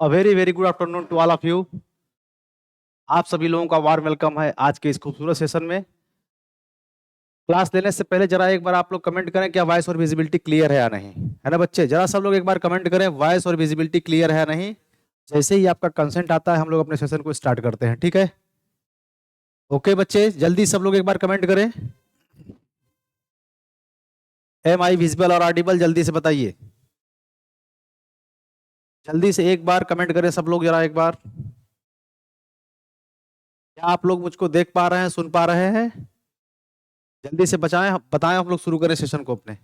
A very very good afternoon to all of you. आप सभी लोगों का वार्म वेलकम है आज के इस खूबसूरत सेशन में। क्लास लेने से पहले जरा एक बार आप लोग कमेंट करें क्या वॉइस और विजिबिलिटी क्लियर है या नहीं, है ना बच्चे? जरा सब लोग एक बार कमेंट करें वॉइस और विजिबिलिटी क्लियर है या नहीं। जैसे ही आपका कंसेंट आता है हम लोग अपने सेशन को स्टार्ट करते हैं, ठीक है? ओके बच्चे, जल्दी सब लोग एक बार कमेंट करें। एम आई विजिबल और ऑडिबल, जल्दी से बताइए। जल्दी से एक बार कमेंट करें सब लोग जरा एक बार। क्या आप लोग मुझको देख पा रहे हैं, सुन पा रहे हैं? जल्दी से बताएं हम लोग शुरू करें सेशन को अपने।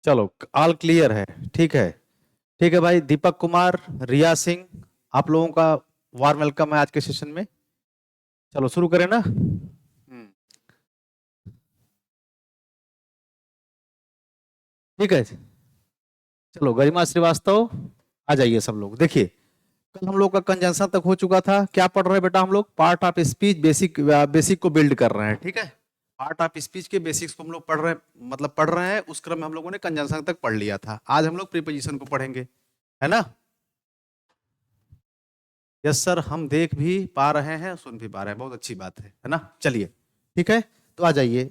चलो ऑल क्लियर है, ठीक है। ठीक है भाई, दीपक कुमार, रिया सिंह, आप लोगों का वार्म वेलकम है आज के सेशन में। चलो शुरू करें ना। ठीक है, चलो गरिमा श्रीवास्तव आ जाइए सब लोग। देखिए कल हम लोग का कंजंक्शन तक हो चुका था। क्या पढ़ रहे हैं बेटा? हम लोग पार्ट ऑफ स्पीच बेसिक को बिल्ड कर रहे हैं, ठीक है? पार्ट ऑफ स्पीच के बेसिक्स को हम लोग पढ़ रहे हैं, मतलब पढ़ रहे हैं। उस क्रम में हम लोगों ने कंजंक्शन तक पढ़ लिया था। आज हम लोग प्रीपोजिशन को पढ़ेंगे, है ना? यस सर, हम देख भी पा रहे हैं, सुन भी पा रहे हैं, बहुत अच्छी बात है ना? चलिए ठीक है, तो आ जाइए।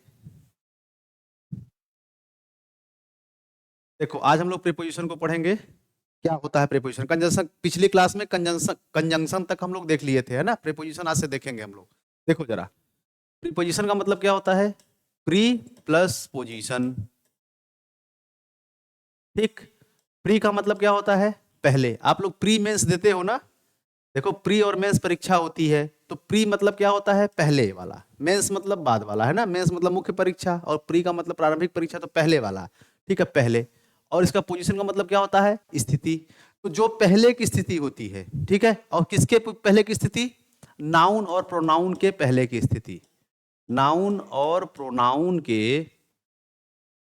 देखो आज हम लोग प्रीपोजिशन को पढ़ेंगे। क्या होता है प्रीपोजिशन? कंजंक्शन पिछली क्लास में कंजंक्शन तक हम लोग देख लिए थे, है ना? प्रीपोजिशन आज से देखेंगे हम लोग। देखो जरा, प्रीपोजिशन का मतलब क्या होता है? प्री प्लस पोजीशन, ठीक। प्री का मतलब क्या होता है? पहले। आप लोग प्री मेंस देते हो ना? देखो प्री और मेंस परीक्षा होती है, तो प्री मतलब क्या होता है? पहले वाला। मेंस मतलब बाद वाला, है ना? मेंस मतलब मुख्य परीक्षा और प्री का मतलब प्रारंभिक परीक्षा, तो पहले वाला, ठीक है, पहले। और इसका पोजीशन का मतलब क्या होता है? स्थिति। तो जो पहले की स्थिति होती है, ठीक है। और किसके पहले की स्थिति? नाउन और प्रोनाउन के पहले की स्थिति। नाउन और प्रोनाउन के,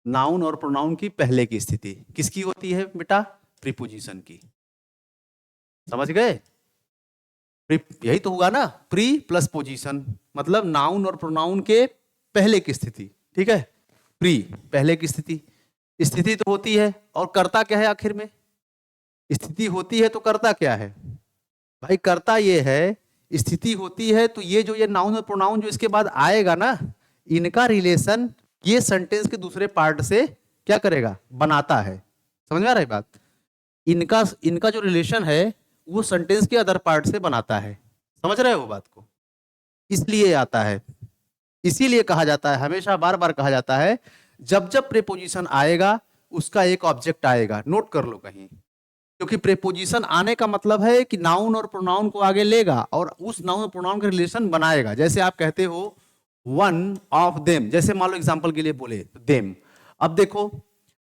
नाउन और प्रोनाउन की पहले की स्थिति किसकी होती है बेटा? प्रीपोजिशन की। समझ गए? यही तो हुआ ना, प्री प्लस पोजीशन मतलब नाउन और प्रोनाउन के पहले की स्थिति, ठीक है। प्री पहले की स्थिति, स्थिति तो होती है और कर्ता क्या है आखिर में? स्थिति होती है तो कर्ता क्या है भाई? कर्ता ये है, स्थिति होती है तो ये जो ये नाउन और प्रोनाउन जो इसके बाद आएगा ना, इनका रिलेशन ये सेंटेंस के दूसरे पार्ट से क्या करेगा? बनाता है। समझ में आ रहा है बात? इनका इनका जो रिलेशन है वो सेंटेंस के अदर पार्ट से बनाता है। समझ रहे हो बात को? इसलिए आता है, इसीलिए कहा जाता है, हमेशा बार बार कहा जाता है, जब जब प्रीपोजिशन आएगा उसका एक ऑब्जेक्ट आएगा। नोट कर लो कहीं, क्योंकि प्रीपोजिशन आने का मतलब है कि नाउन और प्रोनाउन को आगे लेगा और उस नाउन और प्रोनाउन का रिलेशन बनाएगा। जैसे आप कहते हो वन ऑफ देम, जैसे मान लो एग्जांपल के लिए बोले तो देम। अब देखो,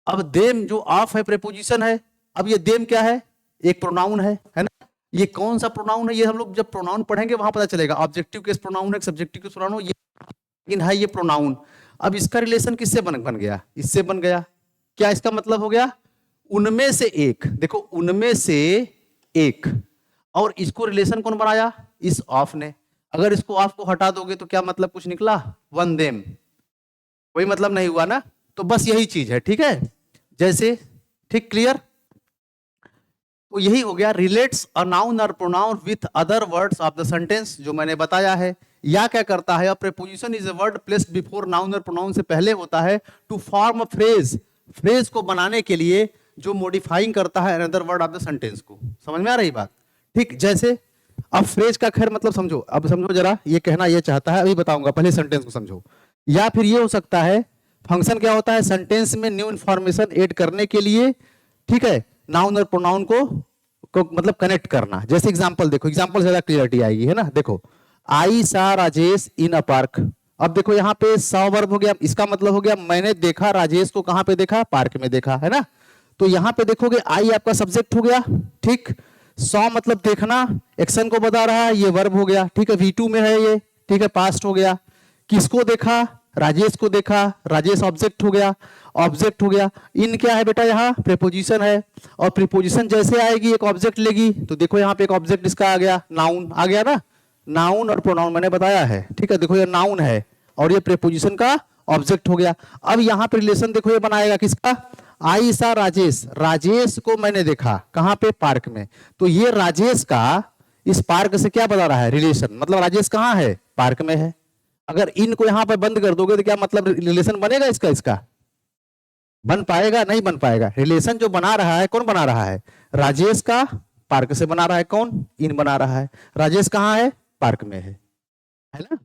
अब देम जो ऑफ है प्रीपोजिशन है, अब ये देम क्या है? एक प्रोनाउन है ना? ये कौन सा प्रोनाउन है? ये हम लोग जब प्रोनाउन पढ़ेंगे वहां पता चलेगा। ऑब्जेक्टिव केस प्रोनाउन है, सब्जेक्टिव केस प्रोनाउन, ये लेकिन है ये प्रोनाउन। अब इसका रिलेशन किससे बन गया? इससे बन गया। क्या इसका मतलब हो गया? उनमें से एक। देखो उनमें से एक, और इसको रिलेशन कौन बनाया? इस ऑफ ने। अगर इसको ऑफ को हटा दोगे तो क्या मतलब कुछ निकला? वन देम, कोई मतलब नहीं हुआ ना? तो बस यही चीज है, ठीक है। जैसे, ठीक, क्लियर? तो यही हो गया, रिलेट्स अ नाउन और pronoun with other words of the sentence, जो मैंने बताया है। या क्या करता है? Preposition is a word placed before noun और प्रोनाउन से पहले होता है, to form a phrase, phrase को बनाने के लिए, जो मॉडिफाइंग करता है another word of the sentence को। समझ में आ रही बात? ठीक, जैसे अब फ्रेज का खैर मतलब समझो, अब समझो जरा, ये कहना ये चाहता है, अभी बताऊंगा, पहले सेंटेंस को समझो। या फिर ये हो सकता है, फंक्शन क्या होता है? सेंटेंस में न्यू इंफॉर्मेशन ऐड करने के लिए, ठीक है, नाउन और प्रोनाउन को मतलब कनेक्ट करना। जैसे एग्जांपल देखो, एग्जांपल से ज्यादा क्लियरिटी आएगी, है ना? देखो, आई सा राजेश इन अ पार्क। अब देखो यहाँ पे सा वर्ब हो गया, इसका मतलब हो गया मैंने देखा राजेश को। कहां पे देखा? पार्क में देखा, है ना? तो यहाँ पे देखोगे आई आपका सब्जेक्ट हो गया, ठीक। सॉ मतलब देखना, एक्शन को बता रहा है, ये वर्ब हो गया, ठीक है। V2 में है ये, ठीक है, पास्ट हो गया। किसको देखा? राजेश को देखा, राजेश ऑब्जेक्ट हो गया, ऑब्जेक्ट हो गया। इन क्या है बेटा, यहाँ प्रीपोजिशन है, और प्रीपोजिशन जैसे आएगी एक ऑब्जेक्ट लेगी, तो देखो यहाँ पे एक ऑब्जेक्ट इसका आ गया, नाउन आ गया ना, नाउन और प्रोनाउन मैंने बताया है, ठीक है। देखो ये नाउन है और ये प्रीपोजिशन का ऑब्जेक्ट हो गया। अब यहाँ पे रिलेशन देखो ये बनाएगा किसका, आई सा राजेश, राजेश को मैंने देखा कहाँ पे, पार्क में। तो ये राजेश का इस पार्क से क्या बता रहा है, रिलेशन, मतलब राजेश कहाँ है, पार्क में है। अगर इनको यहां पर बंद कर दोगे तो क्या मतलब रिलेशन बनेगा इसका, इसका बन पाएगा, नहीं बन पाएगा। रिलेशन जो बना रहा है, कौन बना रहा है, राजेश का पार्क से बना रहा है, कौन, इन बना रहा है। राजेश कहाँ है, पार्क में है ना,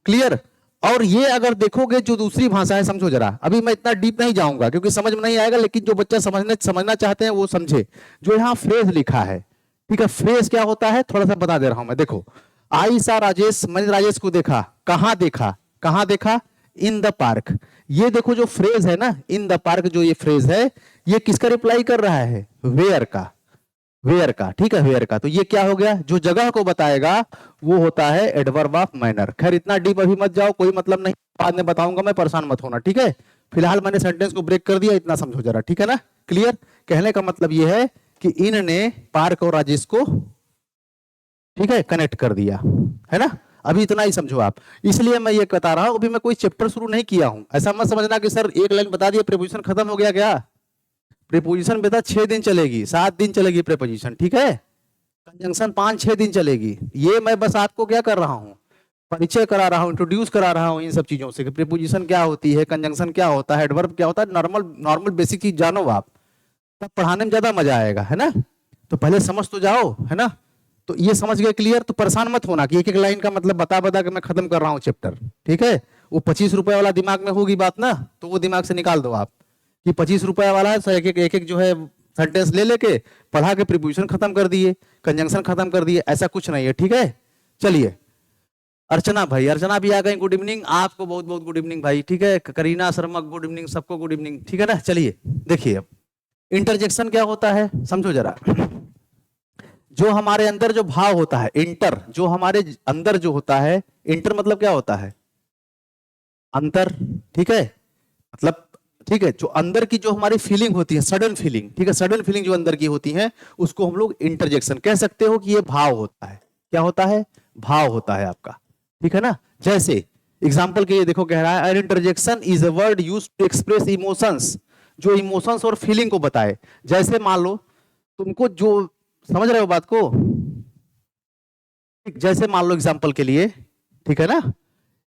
क्लियर। और ये अगर देखोगे जो दूसरी भाषा है, समझो जरा, अभी मैं इतना डीप नहीं जाऊंगा क्योंकि समझ में नहीं आएगा, लेकिन जो बच्चा समझना चाहते हैं वो समझे। जो यहाँ फ्रेज लिखा है, ठीक है, फ्रेज क्या होता है थोड़ा सा बता दे रहा हूं मैं। देखो, आई सा राजेश, मैंने राजेश को देखा, कहां देखा, कहां देखा, इन द पार्क। ये देखो जो फ्रेज है ना, इन द पार्क, जो ये फ्रेज है, ये किसका रिप्लाई कर रहा है, वेयर का, वेयर का, ठीक है, वेयर का। तो ये क्या हो गया, जो जगह को बताएगा वो होता है एडवर्ब ऑफ मैनर। खैर इतना डीप अभी मत जाओ, कोई मतलब नहीं, बाद में बताऊंगा मैं, परेशान मत होना, ठीक है। फिलहाल मैंने सेंटेंस को ब्रेक कर दिया, इतना समझो जरा, ठीक है ना, क्लियर। कहने का मतलब ये है कि इन ने पार्क और राजेश को, ठीक है, कनेक्ट कर दिया, है ना। अभी इतना ही समझो आप, इसलिए मैं ये बता रहा हूं, अभी मैं कोई चैप्टर शुरू नहीं किया हूं। ऐसा मत समझना कि सर एक लाइन बता दिया प्रीपोजिशन खत्म हो गया, क्या प्रीपोजिशन बेटा 6 दिन चलेगी, 7 दिन चलेगी प्रीपोजिशन, ठीक है। कंजंक्शन 5-6 दिन चलेगी। ये मैं बस आपको क्या कर रहा हूं, परिचय करा रहा हूं, इंट्रोड्यूस करा रहा हूं इन सब चीजों से, कि प्रीपोजिशन क्या होती है, कंजंक्शन क्या होता है, एडवर्ब क्या होता है, नॉर्मल नॉर्मल बेसिक चीज जानो आप, तब पढ़ाने में ज्यादा मजा आएगा, है ना। तो पहले समझ तो जाओ, है ना। तो ये समझ गए, क्लियर। तो परेशान मत होना कि एक एक लाइन का मतलब बता बता के मैं खत्म कर रहा हूँ चैप्टर, ठीक है। वो 25 रुपए वाला दिमाग में होगी बात ना, तो वो दिमाग से निकाल दो आप कि 25 रुपए वाला है, तो एक एक जो है सेंटेंस ले लेके पढ़ा के प्रीपोजिशन खत्म कर दिए, कंजंक्शन खत्म कर दिए, ऐसा कुछ नहीं है, ठीक है। चलिए, अर्चना भाई, अर्चना भी आ गई, गुड इवनिंग, आपको बहुत बहुत गुड इवनिंग भाई, ठीक है। करीना शर्मा गुड इवनिंग, सबको गुड इवनिंग, ठीक है ना। चलिए देखिए, अब इंटरजेक्शन क्या होता है समझो जरा। जो हमारे अंदर जो भाव होता है, इंटर, जो हमारे अंदर जो होता है, इंटर मतलब क्या होता है, अंतर, ठीक है, मतलब, ठीक है, जो अंदर की जो हमारी फीलिंग होती है, सडन फीलिंग, ठीक है, सडन फीलिंग जो अंदर की होती है, उसको हम लोग इंटरजेक्शन कह सकते हो कि ये भाव होता है। क्या होता है, भाव होता है आपका, ठीक है ना। जैसे एग्जाम्पल के लिए देखो, कह रहा है interjection is a word used to express emotions, जो इमोशंस और फीलिंग को बताए। जैसे मान लो तुमको जो, समझ रहे हो बात को, जैसे मान लो एग्जाम्पल के लिए, ठीक है ना,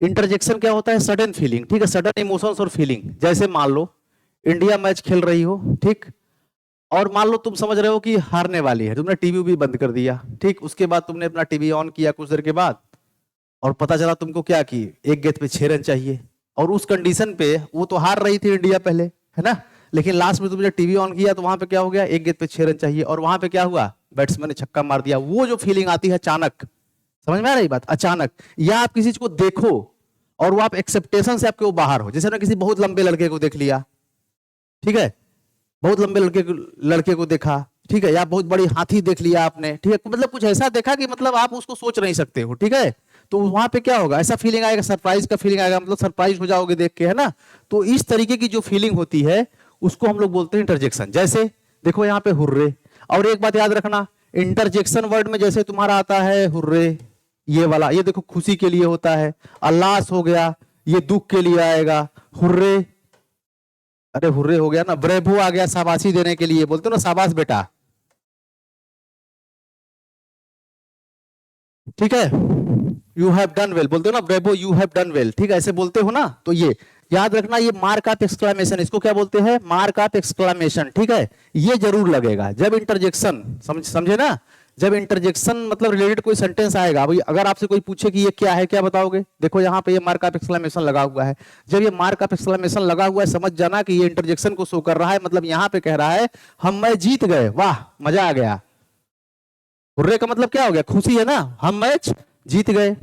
इंटरजेक्शन क्या होता है, सडन फीलिंग, ठीक है, सडन इमोशंस और फीलिंग। जैसे मान लो इंडिया मैच खेल रही हो, ठीक, और मान लो तुम समझ रहे हो कि हारने वाली है, तुमने टीवी भी बंद कर दिया, ठीक, उसके बाद तुमने अपना टीवी ऑन किया कुछ देर के बाद, और पता चला तुमको क्या कि एक गेंद पे 6 रन चाहिए, और उस कंडीशन पे वो तो हार रही थी इंडिया पहले, है ना, लेकिन लास्ट में तुमने टीवी ऑन किया तो वहां पे क्या हो गया, एक गेंद पे 6 रन चाहिए, और वहां पे क्या हुआ, बैट्समैन ने छक्का मार दिया। वो जो फीलिंग आती है अचानक, समझ में आ रही बात, अचानक, या आप किसी चीज को देखो और वो आप एक्सेप्टेशन से आपके वो बाहर हो, जैसे ना किसी बहुत लंबे लड़के को देख लिया, ठीक है, बहुत लंबे लड़के को देखा, ठीक है, या बहुत बड़ी हाथी देख लिया आपने, ठीक है, मतलब कुछ ऐसा देखा कि मतलब आप उसको सोच नहीं सकते हो, ठीक है, तो वहां पे क्या होगा, ऐसा फीलिंग आएगा, सरप्राइज का फीलिंग आएगा, मतलब सरप्राइज हो जाओगे देख के, है ना। तो इस तरीके की जो फीलिंग होती है उसको हम लोग बोलते हैं इंटरजेक्शन। जैसे देखो यहाँ पे हुर्रे, और एक बात याद रखना, इंटरजेक्शन वर्ड में जैसे तुम्हारा आता है हुर्रे, ये वाला, ये देखो खुशी के लिए होता है, अल्लास हो गया, ये दुख के लिए आएगा, हुर्रे, अरे हुर्रे हो गया ना, ब्रेवो आ गया शाबाशी देने के लिए, बोलते हो ना शाबाश बेटा, ठीक है, यू हैव डन वेल, बोलते हो ना bravo, you have done well, ठीक है, ऐसे बोलते हो ना। तो ये याद रखना, ये मार्क ऑफ एक्सक्लेमेशन, इसको क्या बोलते हैं, मार्क ऑफ एक्सक्लेमेशन, ठीक है, ये जरूर लगेगा जब इंटरजेक्शन, समझे ना, जब इंटरजेक्शन मतलब रिलेटेड कोई सेंटेंस आएगा। भाई अगर आपसे कोई पूछे कि ये क्या है, क्या बताओगे, देखो यहाँ पे ये मार्क ऑफ एक्सक्लेमेशन लगा हुआ है। जब ये मार्क ऑफ एक्सक्लेमेशन लगा हुआ है, समझ जाना कि ये इंटरजेक्शन को शो कर रहा है, मतलब यहाँ पे कह रहा है हम मैं जीत गए, वाह मजा आ गया। हुर्रे का मतलब क्या हो गया, खुशी है ना, हम मैच जीत गए,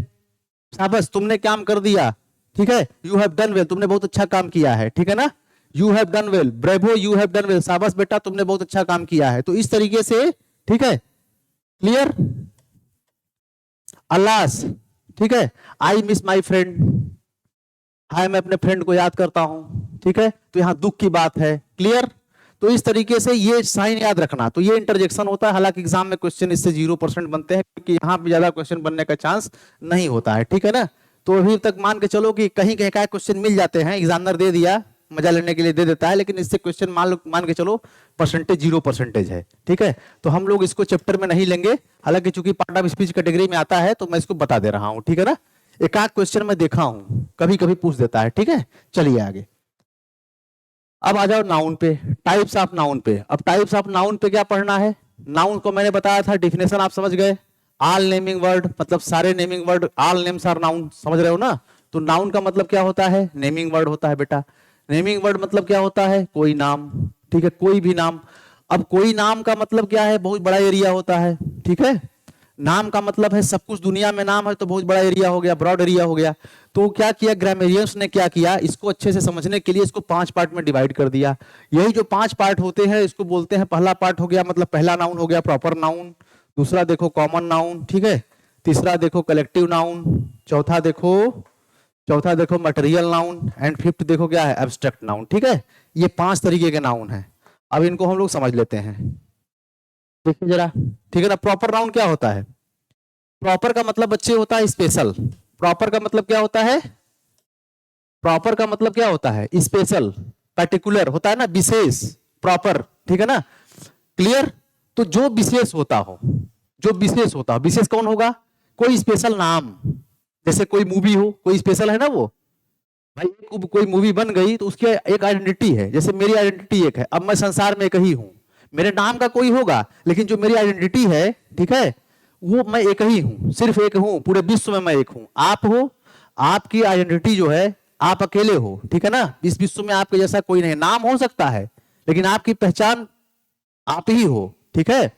शाबाश तुमने काम कर दिया, ठीक है, यू हैव डन वेल, तुमने बहुत अच्छा काम किया है, ठीक है ना, you have done well, bravo you have done well, शाबाश बेटा तुमने बहुत अच्छा काम किया है। तो इस तरीके से, ठीक है, क्लियर, अल्लास, ठीक है, आई मिस माई फ्रेंड, हाय मैं अपने फ्रेंड को याद करता हूं, ठीक है, तो यहाँ दुख की बात है, क्लियर। तो इस तरीके से ये साइन याद रखना, तो ये इंटरजेक्शन होता है। हालांकि एग्जाम में क्वेश्चन इससे 0% बनते हैं, क्योंकि यहाँ पे ज्यादा क्वेश्चन बनने का चांस नहीं होता है, ठीक है ना। तो अभी तक मान के चलो कि कहीं कहीं का क्वेश्चन मिल जाते हैं, एग्जामिनर दे दिया मजा लेने के लिए दे देता है, लेकिन इससे क्वेश्चन मान के चलो परसेंटेज 0% है, ठीक है। तो हम लोग इसको चैप्टर में नहीं लेंगे, हालांकि चूंकि पार्ट ऑफ स्पीच कैटेगरी में आता है तो मैं इसको बता दे रहा हूँ, ठीक है ना। एक आध क्वेश्चन मैं देखा हूं, कभी कभी पूछ देता है, ठीक है। चलिए आगे, अब आ जाओ नाउन पे, टाइप्स ऑफ नाउन पे। अब टाइप्स ऑफ नाउन पे क्या पढ़ना है? नाउन को मैंने बताया था, डिफिनेशन आप समझ गए। ऑल नेमिंग वर्ड मतलब सारे naming word, all names are noun, समझ रहे हो ना। तो नाउन का मतलब क्या होता है? नेमिंग वर्ड होता है बेटा। नेमिंग वर्ड मतलब क्या होता है? कोई नाम, ठीक है, कोई भी नाम। अब कोई नाम का मतलब क्या है? बहुत बड़ा एरिया होता है, ठीक है। नाम का मतलब है सब कुछ, दुनिया में नाम है तो बहुत बड़ा एरिया हो गया, ब्रॉड एरिया हो गया। तो क्या किया ग्रामेरियंस ने, क्या किया, इसको अच्छे से समझने के लिए इसको 5 पार्ट में डिवाइड कर दिया। यही जो 5 पार्ट होते हैं इसको बोलते हैं, पहला पार्ट हो गया मतलब पहला नाउन हो गया प्रॉपर नाउन, दूसरा देखो कॉमन नाउन, ठीक है, तीसरा देखो कलेक्टिव नाउन, चौथा देखो मटेरियल नाउन, एंड फिफ्थ देखो क्या है? एब्स्ट्रैक्ट नाउन, ठीक है। ये 5 तरीके के नाउन है। अब इनको हम लोग समझ लेते हैं, देखिए जरा, ठीक है ना। प्रॉपर नाउन क्या होता है? प्रॉपर का मतलब बच्चे होता है स्पेशल। प्रॉपर का मतलब क्या होता है? प्रॉपर का मतलब क्या होता है? स्पेशल, पर्टिकुलर होता है ना, विशेष, प्रॉपर, ठीक है ना, क्लियर। तो जो विशेष होता हो, जो विशेष होता हो, विशेष कौन होगा? कोई स्पेशल नाम, जैसे कोई मूवी हो, कोई स्पेशल है ना वो भाई। कोई मूवी बन गई तो उसकी एक आइडेंटिटी है, जैसे मेरी आइडेंटिटी एक है, अब मैं संसार में एक ही हूं। मेरे नाम का कोई होगा, लेकिन जो मेरी आइडेंटिटी है, ठीक है, वो मैं एक ही हूं, सिर्फ एक हूं, पूरे विश्व में मैं एक हूं। आप हो, आपकी आइडेंटिटी जो है, आप अकेले हो, ठीक है ना। इस विश्व में आपके जैसा कोई नहीं, नाम हो सकता है लेकिन आपकी पहचान आप ही हो, ठीक है।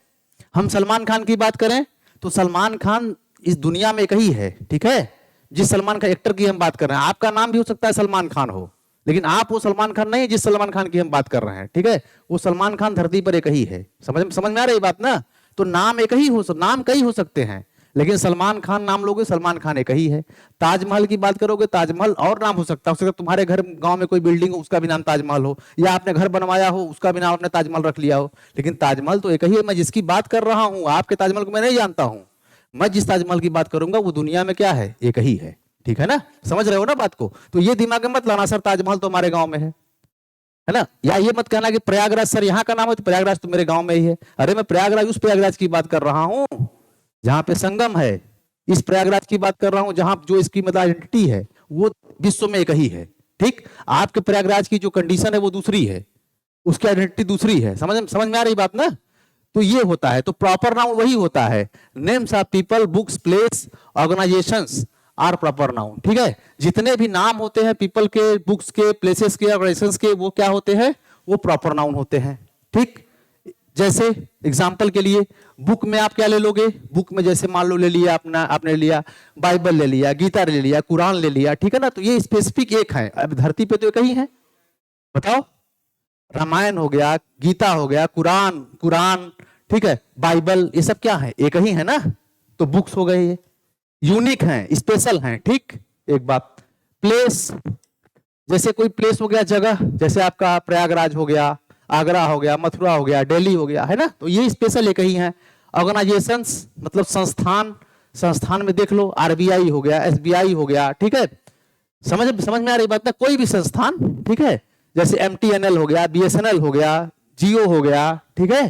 हम सलमान खान की बात करें तो सलमान खान इस दुनिया में एक ही है, ठीक है। जिस सलमान खान एक्टर की हम बात कर रहे हैं, आपका नाम भी हो सकता है सलमान खान हो, लेकिन आप वो सलमान खान नहीं जिस सलमान खान की हम बात कर रहे हैं, ठीक है। वो सलमान खान धरती पर एक ही है, समझ में आ रही बात ना। तो नाम एक ही हो, नाम कई हो सकते हैं, लेकिन सलमान खान नाम लोगे, सलमान खान एक ही है। ताजमहल की बात करोगे, ताजमहल और नाम हो सकता है, तुम्हारे घर गांव में कोई बिल्डिंग हो उसका भी नाम ताजमहल हो, या आपने घर बनवाया हो उसका भी नाम आपने ताजमहल रख लिया हो, लेकिन ताजमहल तो एक ही है। मैं जिसकी बात कर रहा हूं, आपके ताजमहल को मैं नहीं जानता हूं, मैं जिस ताजमहल की बात करूंगा वो दुनिया में क्या है? एक ही है, ठीक है ना। समझ रहे हो ना बात को। तो ये दिमाग में मत लाना सर ताजमहल तो हमारे गांव में है ना, या ये मत कहना कि प्रयागराज सर यहाँ का नाम है तो प्रयागराज तो मेरे गांव में ही है। अरे मैं प्रयागराज, उस प्रयागराज की बात कर रहा हूं जहां पे संगम है, इस प्रयागराज की बात कर रहा हूं जहां जो इसकी मतलब आइडेंटिटी है वो विश्व में एक ही है, ठीक। आपके प्रयागराज की जो कंडीशन है वो दूसरी है, उसकी आइडेंटिटी दूसरी है। समझ में आ रही बात ना। तो ये होता है, तो प्रॉपर नाउन वही होता है, names of people, books, place, organisations are proper noun, ठीक है। जितने भी नाम होते हैं पीपल के, बुक्स के, प्लेसेस के, ऑर्गेनाइजेशंस के, वो क्या होते हैं? वो प्रॉपर नाउन होते हैं, ठीक। जैसे एग्जाम्पल के लिए बुक में आप क्या ले लोगे? बुक में जैसे मान लो ले लिया अपना, आपने लिया बाइबल ले लिया, गीता ले लिया, कुरान ले लिया, ठीक है ना। तो ये स्पेसिफिक एक है, अब धरती पे तो एक ही है, बताओ। रामायण हो गया, गीता हो गया, कुरान कुरान ठीक है, बाइबल, ये सब क्या है? एक ही है ना। तो बुक्स हो गए, ये यूनिक हैं, स्पेशल हैं, ठीक। एक बात, प्लेस, जैसे कोई प्लेस हो गया, जगह, जैसे आपका प्रयागराज हो गया, आगरा हो गया, मथुरा हो गया, दिल्ली हो गया, है ना। तो ये स्पेशल एक ही है। ऑर्गेनाइजेशंस मतलब संस्थान, संस्थान में देख लो आरबीआई हो गया, एसबीआई हो गया, ठीक है। समझ में आ रही बात ना, कोई भी संस्थान, ठीक है। जैसे एमटीएनएल हो गया, बीएसएनएल हो गया, जियो हो गया, ठीक है।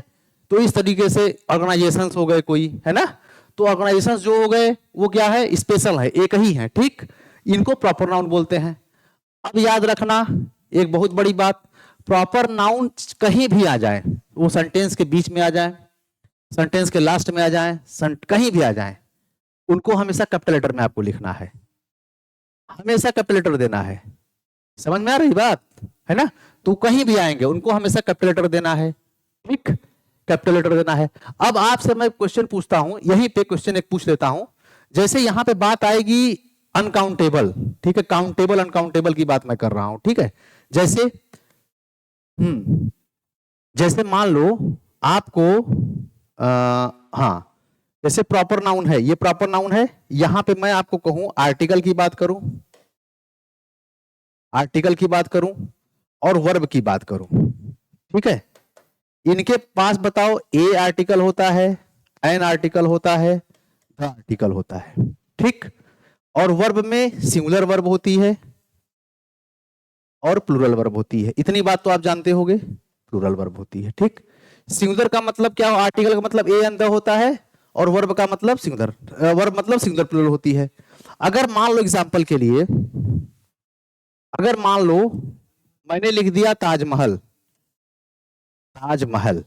तो इस तरीके से ऑर्गेनाइजेशंस हो गए कोई, है ना। तो ऑर्गेनाइजेशंस जो हो गए वो क्या है? स्पेशल है, एक ही है, ठीक। इनको प्रॉपर नाउन बोलते हैं। अब याद रखना एक बहुत बड़ी बात, प्रॉपर नाउन कहीं भी आ जाए, वो सेंटेंस के बीच में आ जाए, सेंटेंस के लास्ट में आ जाए, कहीं भी आ जाए, उनको हमेशा कैपिटल लेटर में आपको लिखना है, हमेशा कैपिटल लेटर देना है। समझ में आ रही बात है ना। तो कहीं भी आएंगे उनको हमेशा कैपिटल लेटर देना है, ठीक, कैपिटल लेटर देना है। अब आपसे मैं क्वेश्चन पूछता हूं, यहीं पे क्वेश्चन एक पूछ लेता हूं। जैसे यहां पे बात आएगी अनकाउंटेबल, ठीक है, काउंटेबल अनकाउंटेबल की बात मैं कर रहा हूं, ठीक है। जैसे जैसे मान लो आपको हाँ, जैसे प्रॉपर नाउन है, ये प्रॉपर नाउन है, यहां पे मैं आपको कहूं आर्टिकल की बात करूं, आर्टिकल की बात करूं और वर्ब की बात करूं, ठीक है, इनके पास बताओ ए आर्टिकल होता है, एन आर्टिकल होता है, द आर्टिकल होता है, ठीक। और वर्ब में सिंगुलर वर्ब होती है और प्लूरल वर्ब होती है, इतनी बात तो आप जानते होंगे, प्लूरल वर्ब होती है, ठीक। सिंगुलर का मतलब क्या, आर्टिकल का मतलब ए एंड द होता है, और वर्ब का मतलब सिंगुलर, वर्ब मतलब सिंगुलर प्लूरल होती है। अगर मान लो एग्जांपल के लिए, अगर मान लो मैंने लिख दिया ताजमहल, ताजमहल,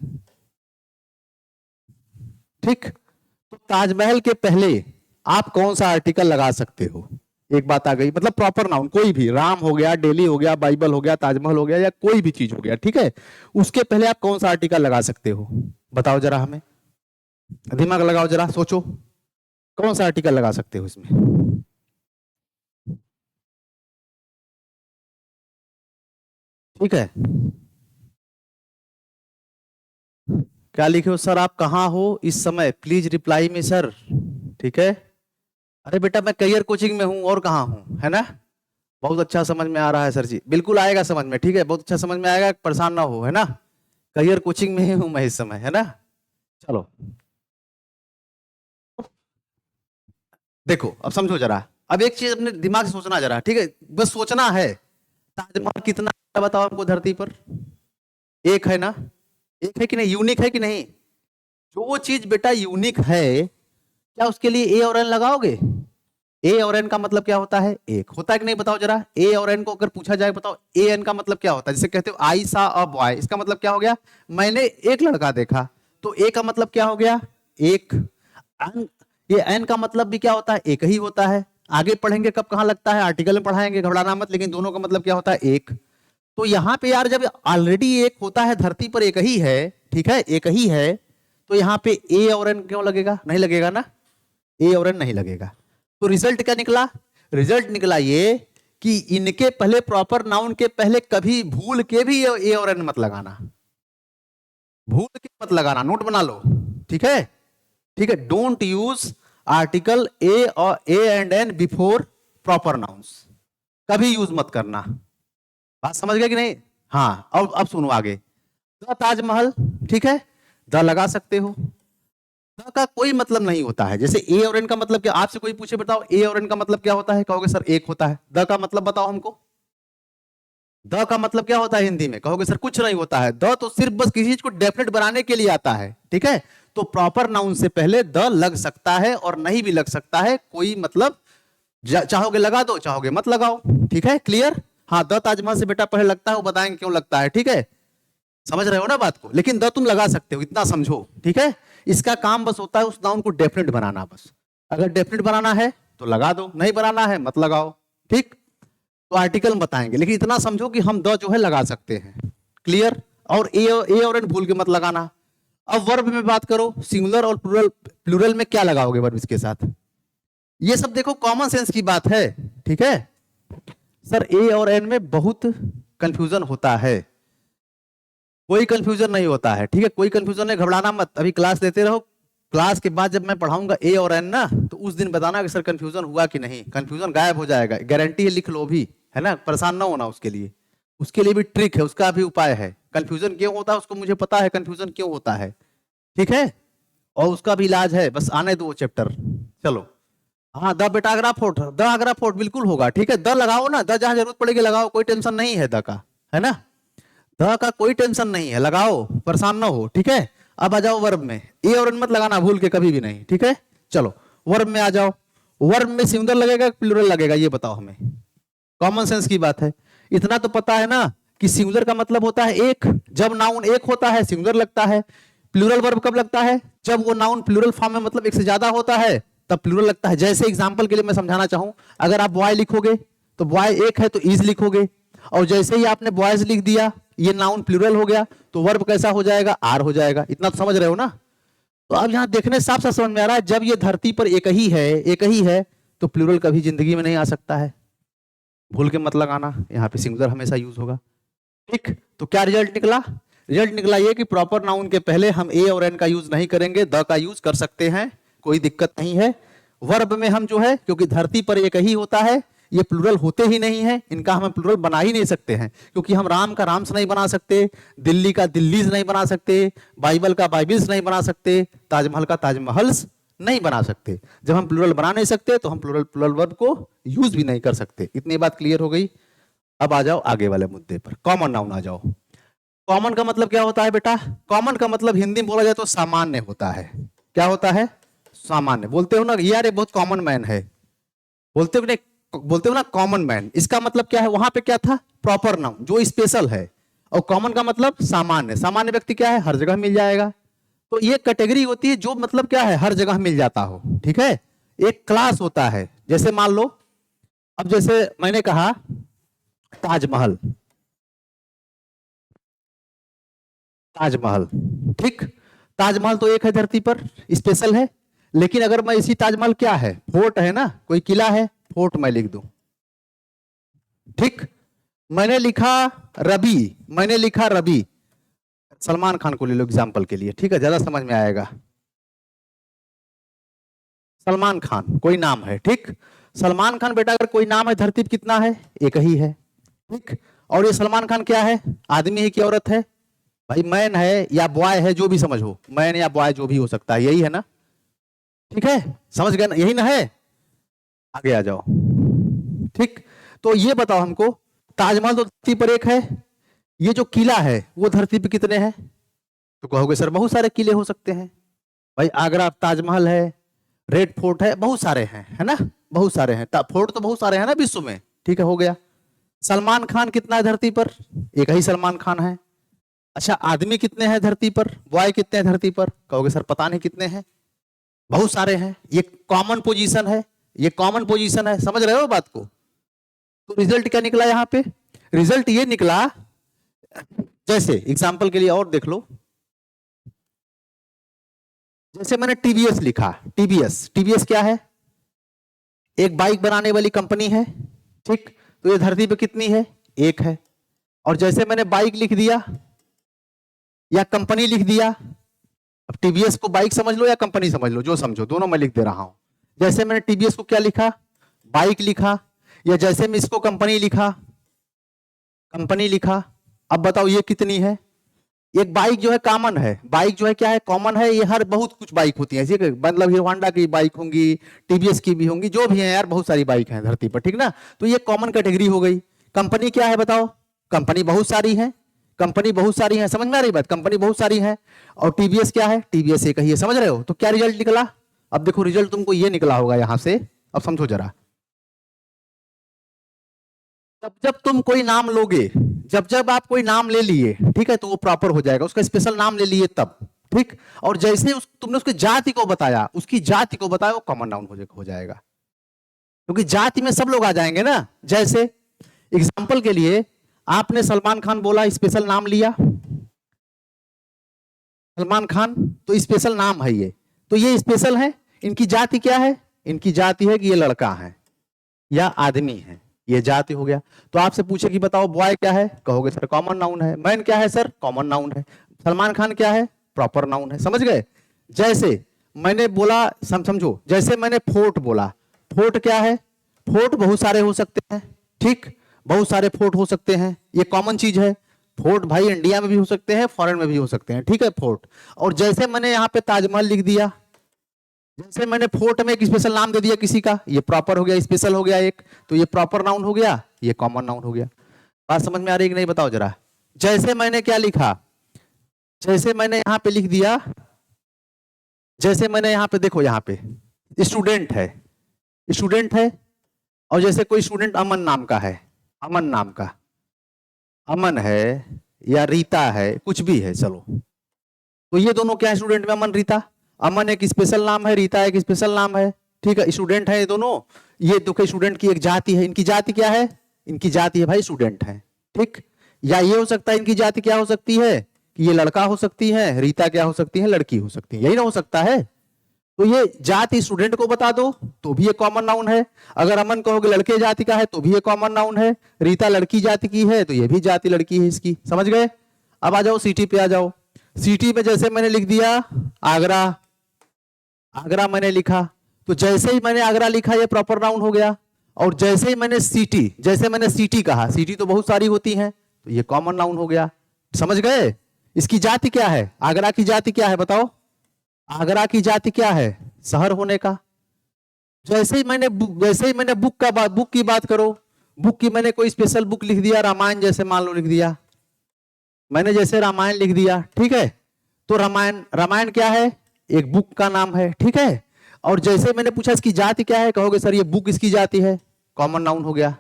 ठीक, तो ताजमहल के पहले आप कौन सा आर्टिकल लगा सकते हो, एक बात आ गई, मतलब प्रॉपर नाउन कोई भी, राम हो गया, डेली हो गया, बाइबल हो गया, ताजमहल हो गया, या कोई भी चीज हो गया, ठीक है, उसके पहले आप कौन सा आर्टिकल लगा सकते हो, बताओ जरा हमें, दिमाग लगाओ जरा, सोचो कौन सा आर्टिकल लगा सकते हो इसमें। ठीक है, क्या लिखे हो सर, आप कहाँ हो इस समय, प्लीज रिप्लाई मी सर, ठीक है। अरे बेटा मैं करियर कोचिंग में हूँ और कहाँ हूँ, है ना, बहुत अच्छा समझ में आ रहा है सर जी, बिल्कुल आएगा समझ में, ठीक है, बहुत अच्छा समझ में आएगा, परेशान ना हो, है ना, करियर कोचिंग में ही हूँ मैं इस समय, है ना। चलो देखो अब समझो जरा, अब एक चीज अपने दिमाग से सोचना जरा, ठीक है, बस सोचना है, ताजमहल कितना है बताओ हमको धरती पर, एक है ना, एक है कि नहीं, यूनिक है कि नहीं, जो चीज बेटा यूनिक है, क्या उसके लिए ए और एन लगाओगे, ए और एन का मतलब क्या होता है, एक होता है कि नहीं, बताओ जरा, ए और एन को अगर पूछा जाए बताओ ए एन का मतलब क्या होता है, जैसे कहते हो आई सा अ बॉय, इसका मतलब क्या हो गया, मैंने एक लड़का देखा, तो ए का मतलब क्या हो गया, एक। ये एन का मतलब भी क्या होता है, एक ही होता है, आगे पढ़ेंगे कब कहां लगता है, आर्टिकल में पढ़ाएंगे, घबराना मत, लेकिन दोनों का मतलब क्या होता है, एक। तो यहाँ पे यार जब ऑलरेडी एक होता है, धरती पर एक ही है, ठीक है, एक ही है, तो यहाँ पे ए और एन क्यों लगेगा, नहीं लगेगा ना, ए और एन नहीं लगेगा। तो रिजल्ट क्या निकला, रिजल्ट निकला ये कि इनके पहले प्रॉपर नाउन के पहले कभी भूल के भी ए और एन मत लगाना, भूल के मत लगाना, नोट बना लो, ठीक है, ठीक है, डोंट यूज आर्टिकल ए और A and an before proper nouns, कभी यूज मत करना, बात समझ गए कि नहीं। हाँ अब सुनो आगे, द ताजमहल, ठीक है, द लगा सकते हो, द का कोई मतलब नहीं होता है, जैसे ए और एन का मतलब क्या, आपसे कोई पूछे बताओ ए और एन का मतलब क्या होता है, कहोगे सर एक होता है, द का मतलब बताओ हमको, द का मतलब क्या होता है हिंदी में, कहोगे सर कुछ नहीं होता है, द तो सिर्फ बस किसी चीज को डेफिनेट बनाने के लिए आता है, ठीक है, तो प्रॉपर नाउन से पहले द लग सकता है और नहीं भी लग सकता है, कोई मतलब, चाहोगे लगा दो, चाहोगे मत लगाओ, ठीक है, क्लियर। हाँ द ताजमहल से बेटा पहले लगता है, वो बताएंगे क्यों लगता है, ठीक है, समझ रहे हो ना बात को, लेकिन द तुम लगा सकते हो, इतना समझो, ठीक है, इसका काम बस होता है उस नाउन को डेफिनेट बनाना, बस अगर डेफिनेट बनाना है तो लगा दो, नहीं बनाना है मत लगाओ, ठीक। तो आर्टिकल बताएंगे, लेकिन इतना समझो कि हम द जो है लगा सकते हैं, क्लियर। और ए और एन भूल के मत लगाना। अब वर्ब में बात करो, सिंगुलर और प्लूरल, प्लूरल में क्या लगाओगे वर्ब इसके साथ, ये सब देखो कॉमन सेंस की बात है, ठीक है। सर ए और एन में बहुत कंफ्यूजन होता है, कोई कंफ्यूजन नहीं होता है, ठीक है, कोई कंफ्यूजन नहीं, घबराना मत, अभी क्लास लेते रहो, क्लास के बाद जब मैं पढ़ाऊंगा ए और एन ना, तो उस दिन बताना कि सर कंफ्यूजन हुआ कि नहीं, कंफ्यूजन गायब हो जाएगा, गारंटी है, लिख लो भी, है ना, परेशान ना होना उसके लिए भी ट्रिक है, उसका भी उपाय है, कंफ्यूजन क्यों होता है उसको मुझे पता है, कंफ्यूजन क्यों होता है, ठीक है, और उसका भी इलाज है, बस आने दो चैप्टर। चलो हाँ द बेटा Agra fort, the Agra fort बिल्कुल होगा, ठीक है, द लगाओ ना, द जहां जरूरत पड़ेगी लगाओ, कोई टेंशन नहीं है द का, है ना, द का कोई टेंशन नहीं है, लगाओ, परेशान ना हो, ठीक है। अब आ जाओ वर्ब में, ए और एन मत लगाना भूल के कभी भी नहीं, ठीक है। चलो वर्ब में आ जाओ, वर्ब में सिंगुलर लगेगा प्लूरल लगेगा, ये बताओ हमें, कॉमन सेंस की बात है, इतना तो पता है ना कि सिंगुलर का मतलब होता है एक, जब नाउन एक होता है सिंगुलर लगता है, प्लूरल वर्ब कब लगता है, जब वो नाउन प्लूरल फॉर्म में मतलब एक से ज्यादा होता है तब प्लूरल लगता है। जैसे एग्जांपल के लिए मैं समझाना चाहूं, अगर आप बॉय लिखोगे तो बॉय एक है तो इज लिखोगे, और जैसे ही आपने बॉयज लिख दिया, ये नाउन प्लूरल हो गया, तो वर्ब कैसा हो जाएगा, आर हो जाएगा, इतना तो समझ रहे हो ना। तो अब यहां देखने साफ साफ समझ में आ रहा है, जब ये धरती पर एक ही है तो प्लूरल कभी जिंदगी में नहीं आ सकता है, भूल के मत लगाना, यहाँ पे सिंगुलर हमेशा यूज होगा, ठीक। तो क्या रिजल्ट निकला, रिजल्ट निकला ये कि प्रॉपर नाउन के पहले हम ए और एन का यूज नहीं करेंगे, द का यूज कर सकते हैं, कोई दिक्कत नहीं है। वर्ब में हम जो है, क्योंकि धरती पर एक ही होता है, ये प्लूरल होते ही नहीं है, इनका हम प्लूरल बना ही नहीं सकते हैं, क्योंकि हम राम का राम्स नहीं बना सकते, दिल्ली का दिल्लीज नहीं बना सकते, बाइबल का बाइबिल्स नहीं बना सकते, ताजमहल का ताजमहल्स नहीं बना सकते। जब हम प्लूरल बना नहीं सकते तो हम प्लूरल वर्ब को यूज भी नहीं कर सकते। इतनी बात क्लियर हो गई। अब आ जाओ आगे वाले मुद्दे पर, कॉमन नाउन आ जाओ। कॉमन का मतलब क्या होता है बेटा? कॉमन का मतलब हिंदी में बोला जाए तो सामान्य होता है। क्या होता है? सामान्य। बोलते हो ना यार ये बहुत कॉमन मैन है, बोलते हो नहीं, बोलते हो ना कॉमन मैन, इसका मतलब क्या है? वहां पे क्या था? प्रॉपर नाउन जो स्पेशल है। और कॉमन का मतलब सामान्य। सामान्य व्यक्ति क्या है? हर जगह मिल जाएगा। तो ये कैटेगरी होती है जो मतलब क्या है? हर जगह मिल जाता हो। ठीक है, एक क्लास होता है। जैसे मान लो, अब जैसे मैंने कहा ताजमहल, ताजमहल, ठीक, ताजमहल तो एक है धरती पर, स्पेशल है। लेकिन अगर मैं इसी ताजमहल क्या है? फोर्ट है ना, कोई किला है, फोर्ट मैं लिख दूं, ठीक। मैंने लिखा रवि, मैंने लिखा रवि, सलमान खान को ले लो एग्जाम्पल के लिए, ठीक है, ज्यादा समझ में आएगा। सलमान खान कोई नाम है, ठीक। सलमान खान बेटा अगर कोई नाम है धरती पर कितना है? एक ही है, ठीक। और ये सलमान खान क्या है? आदमी है कि औरत है? भाई मैन है या बॉय है, जो भी समझो, मैन या बॉय जो भी हो सकता है, यही है ना, ठीक है, समझ गए ना, यही ना है। आगे आ जाओ, ठीक। तो ये बताओ हमको, ताजमहल तो धरती पर एक है, ये जो किला है वो धरती पर कितने हैं? तो कहोगे सर बहुत सारे किले हो सकते हैं। भाई आगरा ताजमहल है, रेड फोर्ट है, बहुत सारे हैं, है ना, बहुत सारे हैं, फोर्ट तो बहुत सारे हैं ना विश्व में, ठीक है, हो गया। सलमान खान कितना है धरती पर? एक ही सलमान खान है। अच्छा आदमी कितने हैं धरती पर? बॉय कितने हैं धरती पर? कहोगे सर पता नहीं कितने हैं, बहुत सारे हैं। ये कॉमन पोजीशन है, ये कॉमन पोजीशन है, समझ रहे हो बात को? तो रिजल्ट क्या निकला यहाँ पे? रिजल्ट ये निकला, जैसे एग्जांपल के लिए और देख लो, जैसे मैंने टीवीएस लिखा, टीवीएस, टीवीएस क्या है? एक बाइक बनाने वाली कंपनी है, ठीक। तो ये धरती पे कितनी है? एक है। और जैसे मैंने बाइक लिख दिया या कंपनी लिख दिया, अब टीवीएस को बाइक समझ लो या कंपनी समझ लो, जो समझो, दोनों मैं लिख दे रहा हूं। जैसे मैंने टीवीएस को क्या लिखा? बाइक लिखा, या जैसे मैं इसको कंपनी लिखा, कंपनी लिखा। अब बताओ ये कितनी है? एक बाइक जो है कॉमन है, बाइक जो है क्या है? कॉमन है। ये हर बहुत कुछ बाइक होती है, मतलब हीरो होंडा की बाइक होंगी, टीवीएस की भी होंगी, जो भी है यार, बहुत सारी बाइक हैं धरती पर, ठीक ना। तो ये कॉमन कैटेगरी हो गई। कंपनी क्या है बताओ? कंपनी बहुत सारी है, कंपनी बहुत सारी है, समझ में आ रही बात? कंपनी बहुत सारी है। और टीवीएस क्या है? टीवीएस एक ही है, समझ रहे हो? तो क्या रिजल्ट निकला? अब देखो रिजल्ट तुमको ये निकला होगा यहां से, अब समझो जरा। जब जब तुम कोई नाम लोगे, जब जब आप कोई नाम ले लिए, ठीक है, तो वो प्रॉपर हो जाएगा, उसका स्पेशल नाम ले लिए तब, ठीक। और जैसे तुमने उसकी जाति को बताया, उसकी जाति को बताया, वो कॉमन नाउन हो जाएगा, क्योंकि जाति में सब लोग आ जाएंगे ना। जैसे एग्जाम्पल के लिए आपने सलमान खान बोला, स्पेशल नाम लिया सलमान खान, तो स्पेशल नाम है ये, तो ये स्पेशल है। इनकी जाति क्या है? इनकी जाति है कि ये लड़का है या आदमी है, ये जाति हो गया। तो आपसे पूछे कि बताओ बॉय क्या है? कहोगे सर कॉमन नाउन है। मैन क्या है सर? कॉमन नाउन है। सलमान खान क्या है? प्रॉपर नाउन है, समझ गए? जैसे मैंने बोला, समझो, जैसे मैंने फोर्ट बोला, फोर्ट क्या है? फोर्ट बहुत सारे हो सकते हैं, ठीक, बहुत सारे फोर्ट हो सकते हैं, ये कॉमन चीज है। फोर्ट भाई इंडिया में भी हो सकते हैं, फॉरेन में भी हो सकते हैं, ठीक है, फोर्ट। और जैसे मैंने यहाँ पे ताजमहल लिख दिया, जैसे मैंने फोर्ट में एक स्पेशल नाम दे दिया किसी का, ये प्रॉपर हो गया, स्पेशल हो गया एक, तो ये प्रॉपर नाउन हो गया, ये कॉमन नाउन हो गया। बात समझ में आ रही है कि नहीं बताओ जरा? जैसे मैंने क्या लिखा, जैसे मैंने यहां पे लिख दिया, जैसे मैंने यहां पे देखो, यहां पे स्टूडेंट है, स्टूडेंट है। और जैसे कोई स्टूडेंट अमन नाम का है, अमन नाम का, अमन है या रीता है, कुछ भी है, चलो, तो ये दोनों क्या है स्टूडेंट में? अमन रीता। अमन एक स्पेशल नाम है, रीता एक स्पेशल नाम है, ठीक है, स्टूडेंट है ये दोनों। ये दो स्टूडेंट की एक जाति है, इनकी जाति क्या है? इनकी जाति है भाई स्टूडेंट है, ठीक। या ये हो सकता है, इनकी जाति क्या हो सकती है कि ये लड़का हो सकती है, रीता क्या हो सकती है? लड़की हो सकती है, यही ना हो सकता है। तो ये जाति स्टूडेंट को बता दो तो भी ये कॉमन नाउन है। अगर अमन कहोगे लड़के जाति का है तो भी ये कॉमन नाउन है। रीता लड़की जाति की है तो ये भी जाति लड़की है इसकी, समझ गए? अब आ जाओ सिटी पे आ जाओ। सिटी में जैसे मैंने लिख दिया आगरा, आगरा मैंने लिखा, तो जैसे ही मैंने आगरा लिखा ये प्रॉपर नाउन हो गया। और जैसे मैंने सिटी कहा, सिटी तो बहुत सारी होती हैं, तो ये कॉमन नाउन हो गया। समझ गए? इसकी जाति क्या है? आगरा की जाति क्या है बताओ? आगरा की जाति क्या है? शहर होने का। जैसे ही मैंने बुक की बात करो, बुक की मैंने कोई स्पेशल बुक लिख दिया, रामायण जैसे मान लो लिख दिया, मैंने जैसे रामायण लिख दिया, ठीक है, तो रामायण क्या है? एक बुक का नाम है, ठीक है। और जैसे मैंने पूछा इसकी जाति क्या है, कहोगे सर ये बुक इसकी जाति है, कॉमन नाउन हो गया।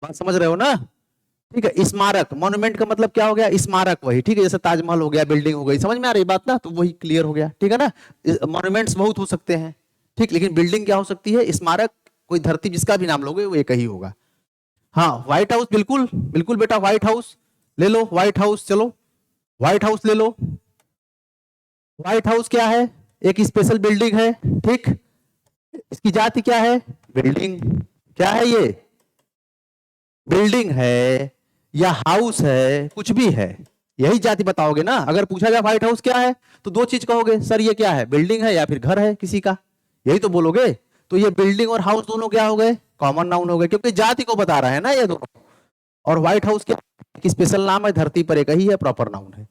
बात समझ रहे हो ना? ठीक है। स्मारक, मॉन्यूमेंट का मतलब क्या हो गया? स्मारक, वही, ठीक है, जैसे ताजमहल हो गया, बिल्डिंग हो गई, समझ में आ रही बात ना? तो वही क्लियर हो गया, ठीक है ना? मॉन्यूमेंट्स बहुत हो सकते हैं, ठीक, लेकिन बिल्डिंग क्या हो सकती है? स्मारक, कोई धरती जिसका भी नाम लोगे वो एक ही होगा। हाँ, व्हाइट हाउस, बिल्कुल बिल्कुल बेटा, व्हाइट हाउस ले लो, व्हाइट हाउस, चलो व्हाइट हाउस ले लो। व्हाइट हाउस क्या है? एक स्पेशल बिल्डिंग है, ठीक। इसकी जाति क्या है? बिल्डिंग। क्या है ये? बिल्डिंग है या हाउस है, कुछ भी है, यही जाति बताओगे ना। अगर पूछा जाए व्हाइट हाउस क्या है, तो दो चीज कहोगे, सर ये क्या है? बिल्डिंग है या फिर घर है किसी का, यही तो बोलोगे। तो ये बिल्डिंग और हाउस दोनों क्या हो गए? कॉमन नाउन हो गए, क्योंकि जाति को बता रहा है ना ये दोनों। और व्हाइट हाउस क्या? एक स्पेशल नाम है, धरती पर एक ही है, प्रॉपर नाउन है।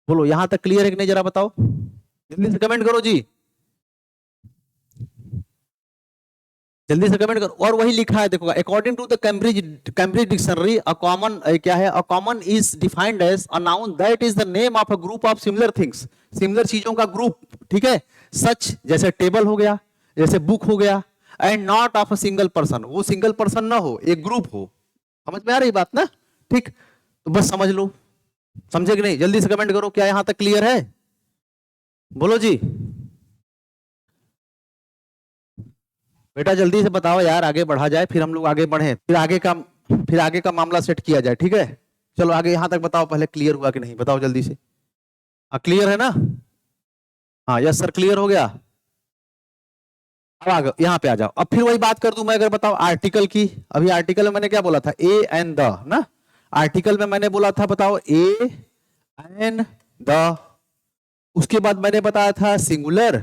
बोलो यहां तक क्लियर है कि नहीं? जरा बताओ, जल्दी से कमेंट करो जी, जल्दी से कमेंट करो। और वही लिखा है देखो, according to the Cambridge dictionary, a common क्या है? A common is defined as a noun that is the name of a group of similar things, similar चीजों का ग्रुप, ठीक है। सच, जैसे टेबल हो गया, जैसे बुक हो गया, and not of a single person, वो सिंगल पर्सन ना हो, एक ग्रुप हो। समझ में आ रही बात ना? ठीक, तो बस समझ लो, समझे कि नहीं? जल्दी से कमेंट करो, क्या यहां तक क्लियर है? बोलो जी बेटा, जल्दी से बताओ यार, आगे बढ़ा जाए, फिर हम लोग आगे बढ़े, फिर आगे का मामला सेट किया जाए, ठीक है। चलो आगे यहां तक बताओ, पहले क्लियर हुआ कि नहीं बताओ जल्दी से। हाँ क्लियर है ना? हाँ यस सर, क्लियर हो गया। अब आगे यहाँ पे आ जाओ, अब फिर वही बात कर दूं मैं, अगर बताओ आर्टिकल की। अभी आर्टिकल में मैंने क्या बोला था? ए एंड द ना। आर्टिकल में मैंने बोला था, बताओ, ए एंड द। उसके बाद मैंने बताया था singular,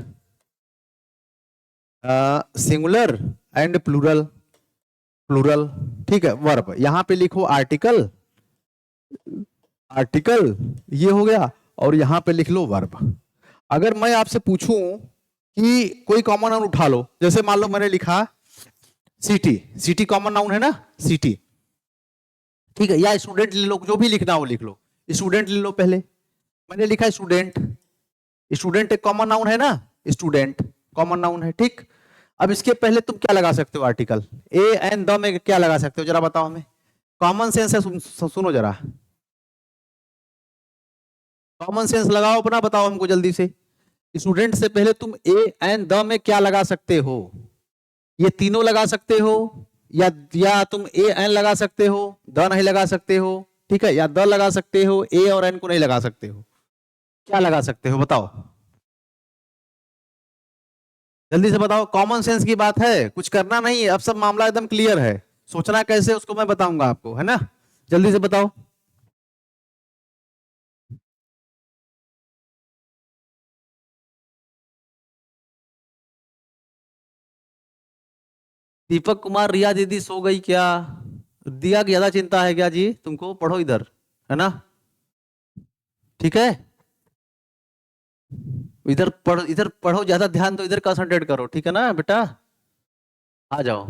singular and plural, plural, ठीक है। वर्ब, यहां पे लिखो आर्टिकल, आर्टिकल ये हो गया, और यहां पे लिख लो वर्ब। अगर मैं आपसे पूछूं कि कोई कॉमन नाउन उठा लो, जैसे मान लो मैंने लिखा सिटी, सिटी कॉमन नाउन है ना, सिटी, ठीक है। या स्टूडेंट ले लो, जो भी लिखना हो लिख लो, स्टूडेंट ले लो। पहले मैंने लिखा स्टूडेंट, स्टूडेंट एक कॉमन नाउन है ना, स्टूडेंट कॉमन नाउन है, ठीक। अब इसके पहले तुम क्या लगा सकते हो? आर्टिकल, ए एंड द में क्या लगा सकते हो जरा बताओ हमें, कॉमन सेंस है, सुनो जरा, कॉमन सेंस लगाओ अपना, बताओ हमको जल्दी से। स्टूडेंट से पहले तुम ए एंड द में क्या लगा सकते हो? ये तीनों लगा सकते हो, या तुम ए एन लगा सकते हो, द नहीं लगा सकते हो, ठीक है, या द लगा सकते हो, ए और एन को नहीं लगा सकते हो। क्या लगा सकते हो बताओ, जल्दी से बताओ। कॉमन सेंस की बात है, कुछ करना नहीं है, अब सब मामला एकदम क्लियर है। सोचना कैसे उसको मैं बताऊंगा आपको, है ना? जल्दी से बताओ। दीपक कुमार, रिया दीदी सो गई क्या? दिया की ज्यादा चिंता है क्या जी तुमको? पढ़ो इधर, है ना? ठीक है, इधर पढ़ो, ज्यादा ध्यान दो, इधर कंसंट्रेट करो, ठीक है ना बेटा? आ जाओ।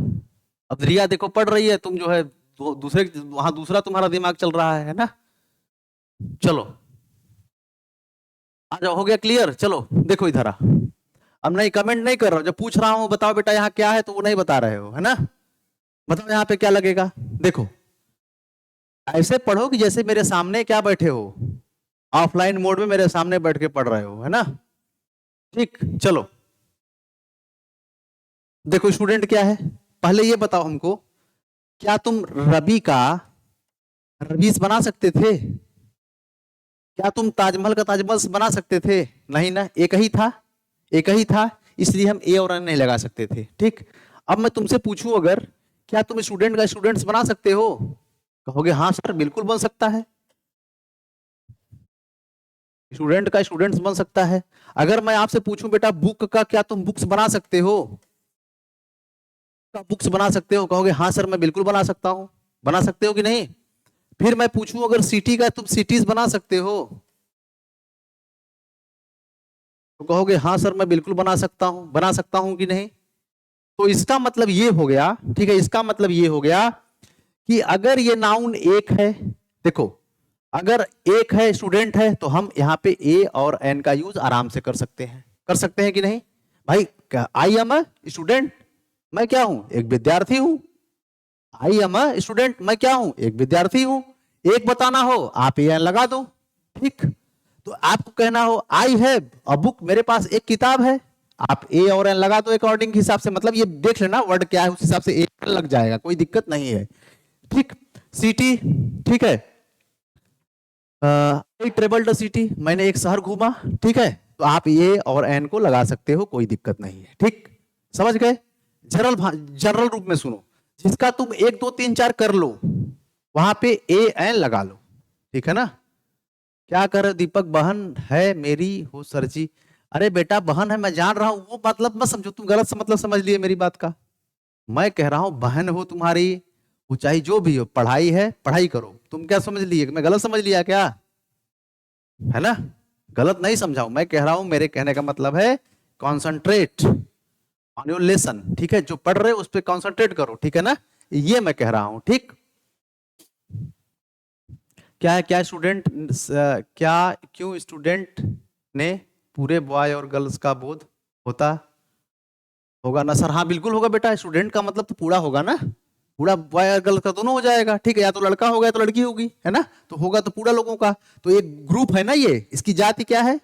अब रिया देखो पढ़ रही है, तुम जो है दूसरे वहां दूसरा तुम्हारा दिमाग चल रहा है ना? चलो आ जाओ, हो गया क्लियर? चलो देखो इधर आ। अब नहीं, कमेंट नहीं कर रहा हूं, जब पूछ रहा हूं बताओ बेटा यहाँ क्या है, तो वो नहीं बता रहे हो, है ना? बताओ यहाँ पे क्या लगेगा? देखो, ऐसे पढ़ो कि जैसे मेरे सामने क्या बैठे हो, ऑफलाइन मोड में मेरे सामने बैठ के पढ़ रहे हो, है ना? ठीक, चलो देखो, स्टूडेंट क्या है, पहले ये बताओ हमको, क्या तुम रवि का रवीश बना सकते थे? क्या तुम ताजमहल का ताजमहल बना सकते थे? नहीं ना, एक ही था, एक ही था, इसलिए हम ए और एन नहीं लगा सकते थे, ठीक। अब मैं तुमसे पूछूं, अगर क्या तुम स्टूडेंट का स्टूडेंट्स बना सकते हो? कहोगे हाँ सर बिल्कुल बन सकता है, स्टूडेंट का स्टूडेंट्स बन सकता है। अगर मैं आपसे पूछूं बेटा बुक का, क्या तुम बुक्स बना सकते हो? आप बुक्स बना सकते हो? कहोगे हाँ सर मैं बिल्कुल बना सकता हूँ। बना सकते हो कि नहीं? फिर मैं पूछूं अगर सिटी का, तुम सिटीज बना सकते हो? तो कहोगे हाँ सर मैं बिल्कुल बना सकता हूँ कि नहीं? तो इसका मतलब ये हो गया, ठीक है, इसका मतलब ये हो गया कि अगर ये नाउन एक है, देखो अगर एक है, स्टूडेंट है, तो हम यहाँ पे ए और एन का यूज आराम से कर सकते हैं कि नहीं भाई? आई एम अ स्टूडेंट, मैं क्या हूं? एक विद्यार्थी हूं। आई एम अ स्टूडेंट, मैं क्या हूं? एक विद्यार्थी हूं। एक बताना हो आप ए एन लगा दो, ठीक। तो आपको कहना हो आई हैव अ बुक, मेरे पास एक किताब है, आप ए और एन लगा दो अकॉर्डिंग हिसाब से, मतलब ये देख लेना वर्ड क्या है उस हिसाब से ए लग जाएगा, कोई दिक्कत नहीं है, ठीक। सिटी, ठीक है, आई ट्रेवल्ड अ सिटी, मैंने एक शहर घूमा, ठीक है। तो आप ये और एन को लगा सकते हो, कोई दिक्कत नहीं है, ठीक। समझ गए? जनरल रूप में सुनो, जिसका तुम एक दो तीन चार कर लो वहां पे ए एन लगा लो, ठीक है ना? क्या कर रहे हो दीपक? बहन है मेरी हो सर जी। अरे बेटा बहन है मैं जान रहा हूं, वो मतलब मत समझो, तुम गलत मतलब समझ लिए मेरी बात का। मैं कह रहा हूं बहन हो तुम्हारी, ऊंचाई जो भी हो, पढ़ाई है पढ़ाई करो। तुम क्या समझ लिए? मैं गलत समझ लिया क्या? है ना? गलत नहीं समझाऊं, मैं कह रहा हूं मेरे कहने का मतलब है कॉन्सेंट्रेट ऑन योर लेसन, ठीक है, जो पढ़ रहे हो उस पर कॉन्सेंट्रेट करो, ठीक है ना? ये मैं कह रहा हूं, ठीक। क्या है, क्या स्टूडेंट, क्या क्यों स्टूडेंट ने पूरे बॉय और गर्ल्स का बोध होता होगा ना सर? हाँ बिल्कुल होगा बेटा, स्टूडेंट का मतलब तो पूरा होगा ना, पूरा बॉय और गर्ल्स का दोनों हो जाएगा, ठीक है, या तो लड़का होगा या तो लड़की होगी, है ना? तो होगा तो पूरा लोगों का। तो एक ग्रुप है ना, ये इसकी जाति क्या है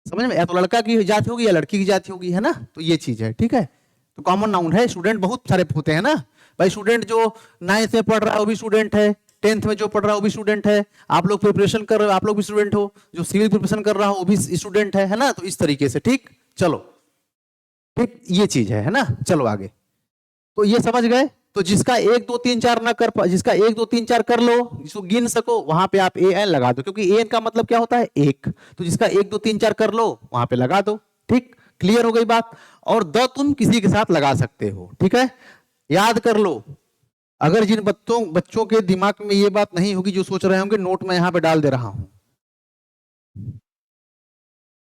समझ में? या तो लड़का की जाति होगी या लड़की की जाति होगी, है ना? तो ये चीज है, ठीक है। तो कॉमन नाउन है, स्टूडेंट बहुत सारे होते हैं ना भाई। स्टूडेंट जो 9th में पढ़ रहा है वो भी स्टूडेंट है, 10th में जो पढ़ रहा है वो भी स्टूडेंट है, आप लोग प्रिपरेशन कर रहे हो आप लोग भी स्टूडेंट हो, जो सिविल प्रिपरेशन कर रहा हो वो भी स्टूडेंट है ना? तो इस तरीके से, ठीक। चलो, ठीक, ये चीज है ना? चलो आगे। तो ये समझ गए? तो जिसका एक दो तीन चार ना कर जिसका एक दो तीन चार कर लो, जिसको गिन सको, वहां पे आप ए एन लगा दो, क्योंकि ए एन का मतलब क्या होता है? एक। तो जिसका एक दो तीन चार कर लो वहां पे लगा दो, ठीक। क्लियर हो गई बात? और द तुम किसी के साथ लगा सकते हो, ठीक है। याद कर लो, अगर जिन बच्चों बच्चों के दिमाग में ये बात नहीं होगी, जो सोच रहे होंगे, नोट में यहां पे डाल दे रहा हूं।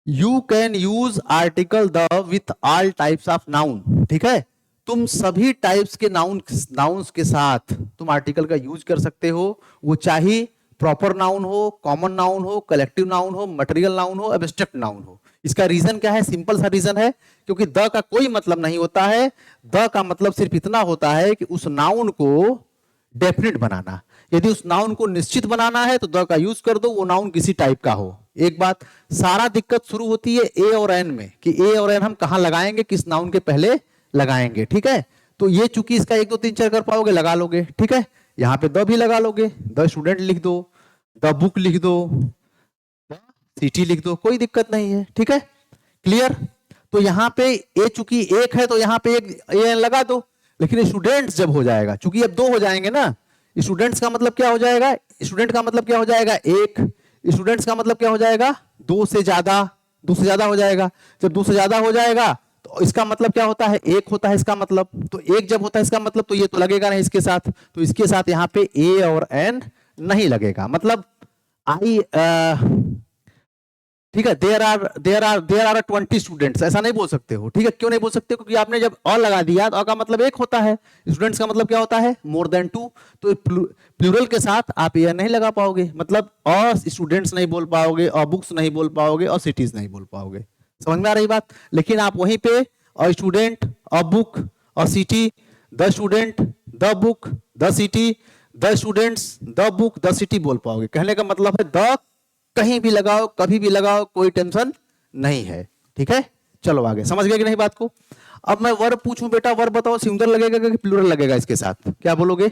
You can use article the with all types of noun, ठीक है। तुम सभी टाइप्स के नाउन्स के साथ तुम आर्टिकल का यूज कर सकते हो, वो चाहे प्रॉपर नाउन हो, कॉमन नाउन हो, कलेक्टिव नाउन हो, मटेरियल नाउन हो, एब्स्ट्रैक्ट नाउन हो। इसका रीजन क्या है? सिंपल सा रीजन है, क्योंकि द का कोई मतलब नहीं होता है। द का मतलब सिर्फ इतना होता है कि उस नाउन को डेफिनेट बनाना। यदि उस नाउन को निश्चित बनाना है तो द का यूज कर दो, वो नाउन किसी टाइप का हो। एक बात, सारा दिक्कत शुरू होती है ए और एन में, कि ए और एन हम कहां लगाएंगे, किस नाउन के पहले लगाएंगे, ठीक है। तो ये चूंकि इसका एक दो तीन चार कर पाओगे, लगा लोगे, ठीक है। यहाँ पे द भी लगा लोगे, द स्टूडेंट लिख दो, द बुक लिख दो, सिटी लिख दो, कोई दिक्कत नहीं है, ठीक है। क्लियर? तो यहाँ पे ए चूंकि एक है तो यहाँ पे एक ए एन लगा दो। लेकिन स्टूडेंट्स जब हो जाएगा, चूंकि अब दो हो जाएंगे ना, स्टूडेंट्स का मतलब क्या हो जाएगा? स्टूडेंट का मतलब क्या हो जाएगा? एक। स्टूडेंट्स का मतलब क्या हो जाएगा? दो से ज्यादा। दो से ज्यादा हो जाएगा। जब दो से ज्यादा हो जाएगा तो इसका मतलब क्या होता है? एक होता है इसका मतलब। तो एक जब होता है इसका मतलब, तो ये तो लगेगा नहीं इसके साथ, तो इसके साथ यहाँ पे ए और एन नहीं लगेगा, मतलब आई, ठीक है। देयर आर 20 स्टूडेंट्स, ऐसा नहीं बोल सकते हो, ठीक है। क्यों नहीं बोल सकते? क्योंकि आपने जब अ लगा दिया तो अ का मतलब एक होता है, स्टूडेंट्स का मतलब क्या होता है? More than two. तो प्लूरल के साथ आप ये नहीं लगा पाओगे, मतलब अ स्टूडेंट्स नहीं बोल पाओगे, अ बुक्स नहीं बोल पाओगे, और सिटीज नहीं बोल पाओगे। समझ में आ रही बात? लेकिन आप वहीं पे a student, a book, a city, the student, the book, the city, the students, the book, the city बोल पाओगे। कहने का मतलब है द कहीं भी लगाओ, कभी भी लगाओ, कोई टेंशन नहीं है, ठीक है। चलो आगे, समझ गए कि नहीं बात को? अब मैं वर्ब पूछूं, बेटा वर्ब बताओ, सिंगुलर लगेगा कि प्लूरल लगेगा इसके साथ? क्या बोलोगे?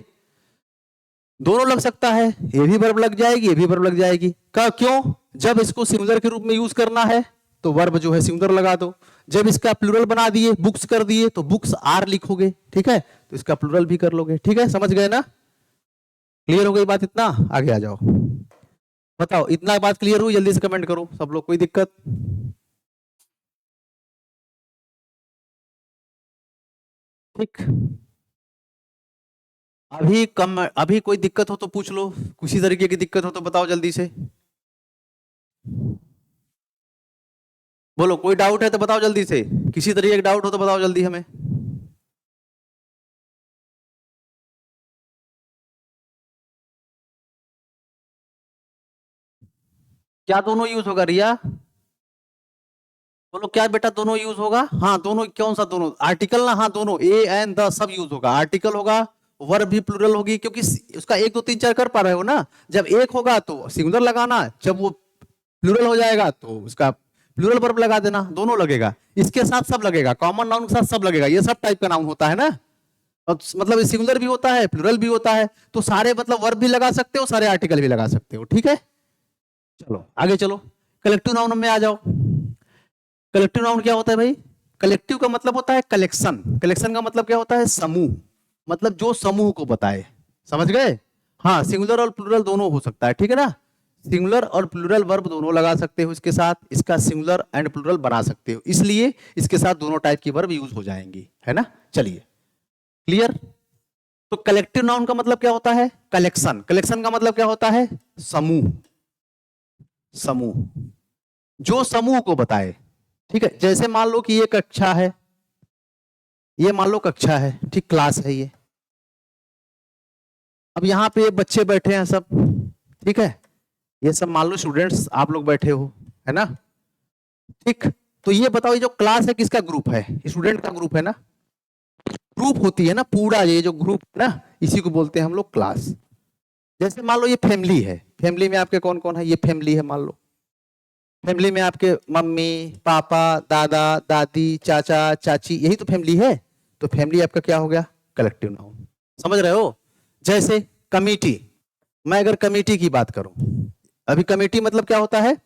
दोनों लग सकता है, ये भी वर्ब लग जाएगी, ये भी वर्ब लग जाएगी। का क्यों? जब इसको सिंगुलर के रूप में यूज करना है तो वर्ब जो है सिंगुलर लगा दो। जब इसका प्लूरल बना दिए, बुक्स कर दिए, तो बुक्स आर लिखोगे, ठीक है। तो इसका प्लूरल भी कर लोगे, ठीक है। समझ गए ना? क्लियर हो गई बात? इतना आगे आ जाओ। बताओ, इतना बात क्लियर हुई? जल्दी से कमेंट करो सब लोग, कोई दिक्कत? ठीक। अभी कोई दिक्कत हो तो पूछ लो, किसी तरीके की दिक्कत हो तो बताओ जल्दी से। बोलो, कोई डाउट है तो बताओ जल्दी से, किसी तरीके का डाउट हो तो बताओ जल्दी हमें। क्या दोनों यूज होगा रिया? बोलो क्या बेटा दोनों यूज होगा? हाँ दोनों, कौन सा दोनों? आर्टिकल ना, हाँ दोनों, A and the sub use होगा। आर्टिकल होगा, वर्ब भी प्लूरल होगी, क्योंकि उसका एक दो तीन चार कर पा रहे हो ना। जब एक होगा तो सिंगुलर लगाना, जब वो प्लूरल हो जाएगा तो उसका प्लूरल वर्ब लगा देना, दोनों लगेगा। इसके साथ सब लगेगा, कॉमन नाउन के साथ सब लगेगा, ये सब टाइप का नाउन होता है ना। और मतलब सिंगुलर भी होता है, प्लूरल भी होता है, तो सारे मतलब वर्ब भी लगा सकते हो, सारे आर्टिकल भी लगा सकते हो, ठीक है। चलो आगे चलो, कलेक्टिव नाउन में आ जाओ। कलेक्टिव नाउन क्या होता है भाई? कलेक्टिव का मतलब होता है कलेक्शन, कलेक्शन का मतलब क्या होता है? समूह, मतलब जो समूह को बताए, समझ गए? हाँ सिंगुलर और प्लूरल दोनों हो सकता है, ठीक है ना। सिंगुलर और प्लूरल वर्ब दोनों लगा सकते हो इसके साथ, इसका सिंगुलर एंड प्लूरल बना सकते हो, इसलिए इसके साथ दोनों टाइप की वर्ब यूज हो जाएंगी, है ना। चलिए क्लियर। तो कलेक्टिव नाउन का मतलब क्या होता है? कलेक्शन, कलेक्शन का मतलब क्या होता है? समूह, समूह, जो समूह को बताए, ठीक है। जैसे मान लो कि ये कक्षा है, ये मान लो कक्षा है, ठीक, क्लास है ये। अब यहाँ पे बच्चे बैठे हैं सब, ठीक है, ये सब मान लो स्टूडेंट्स आप लोग बैठे हो, है ना, ठीक। तो ये बताओ, ये जो क्लास है किसका ग्रुप है? स्टूडेंट का ग्रुप है ना। ग्रुप होती है ना पूरा, ये जो ग्रुप है ना, इसी को बोलते हैं हम लोग क्लास। जैसे मान लो ये फैमिली है, फैमिली में आपके कौन कौन है? ये फैमिली है मान लो, फैमिली में आपके मम्मी पापा दादा दादी चाचा चाची, यही तो फैमिली है। तो फैमिली आपका क्या हो गया? कलेक्टिव नाउन, समझ रहे हो। जैसे कमिटी, मैं अगर कमेटी की बात करूं, अभी कमेटी मतलब क्या होता है?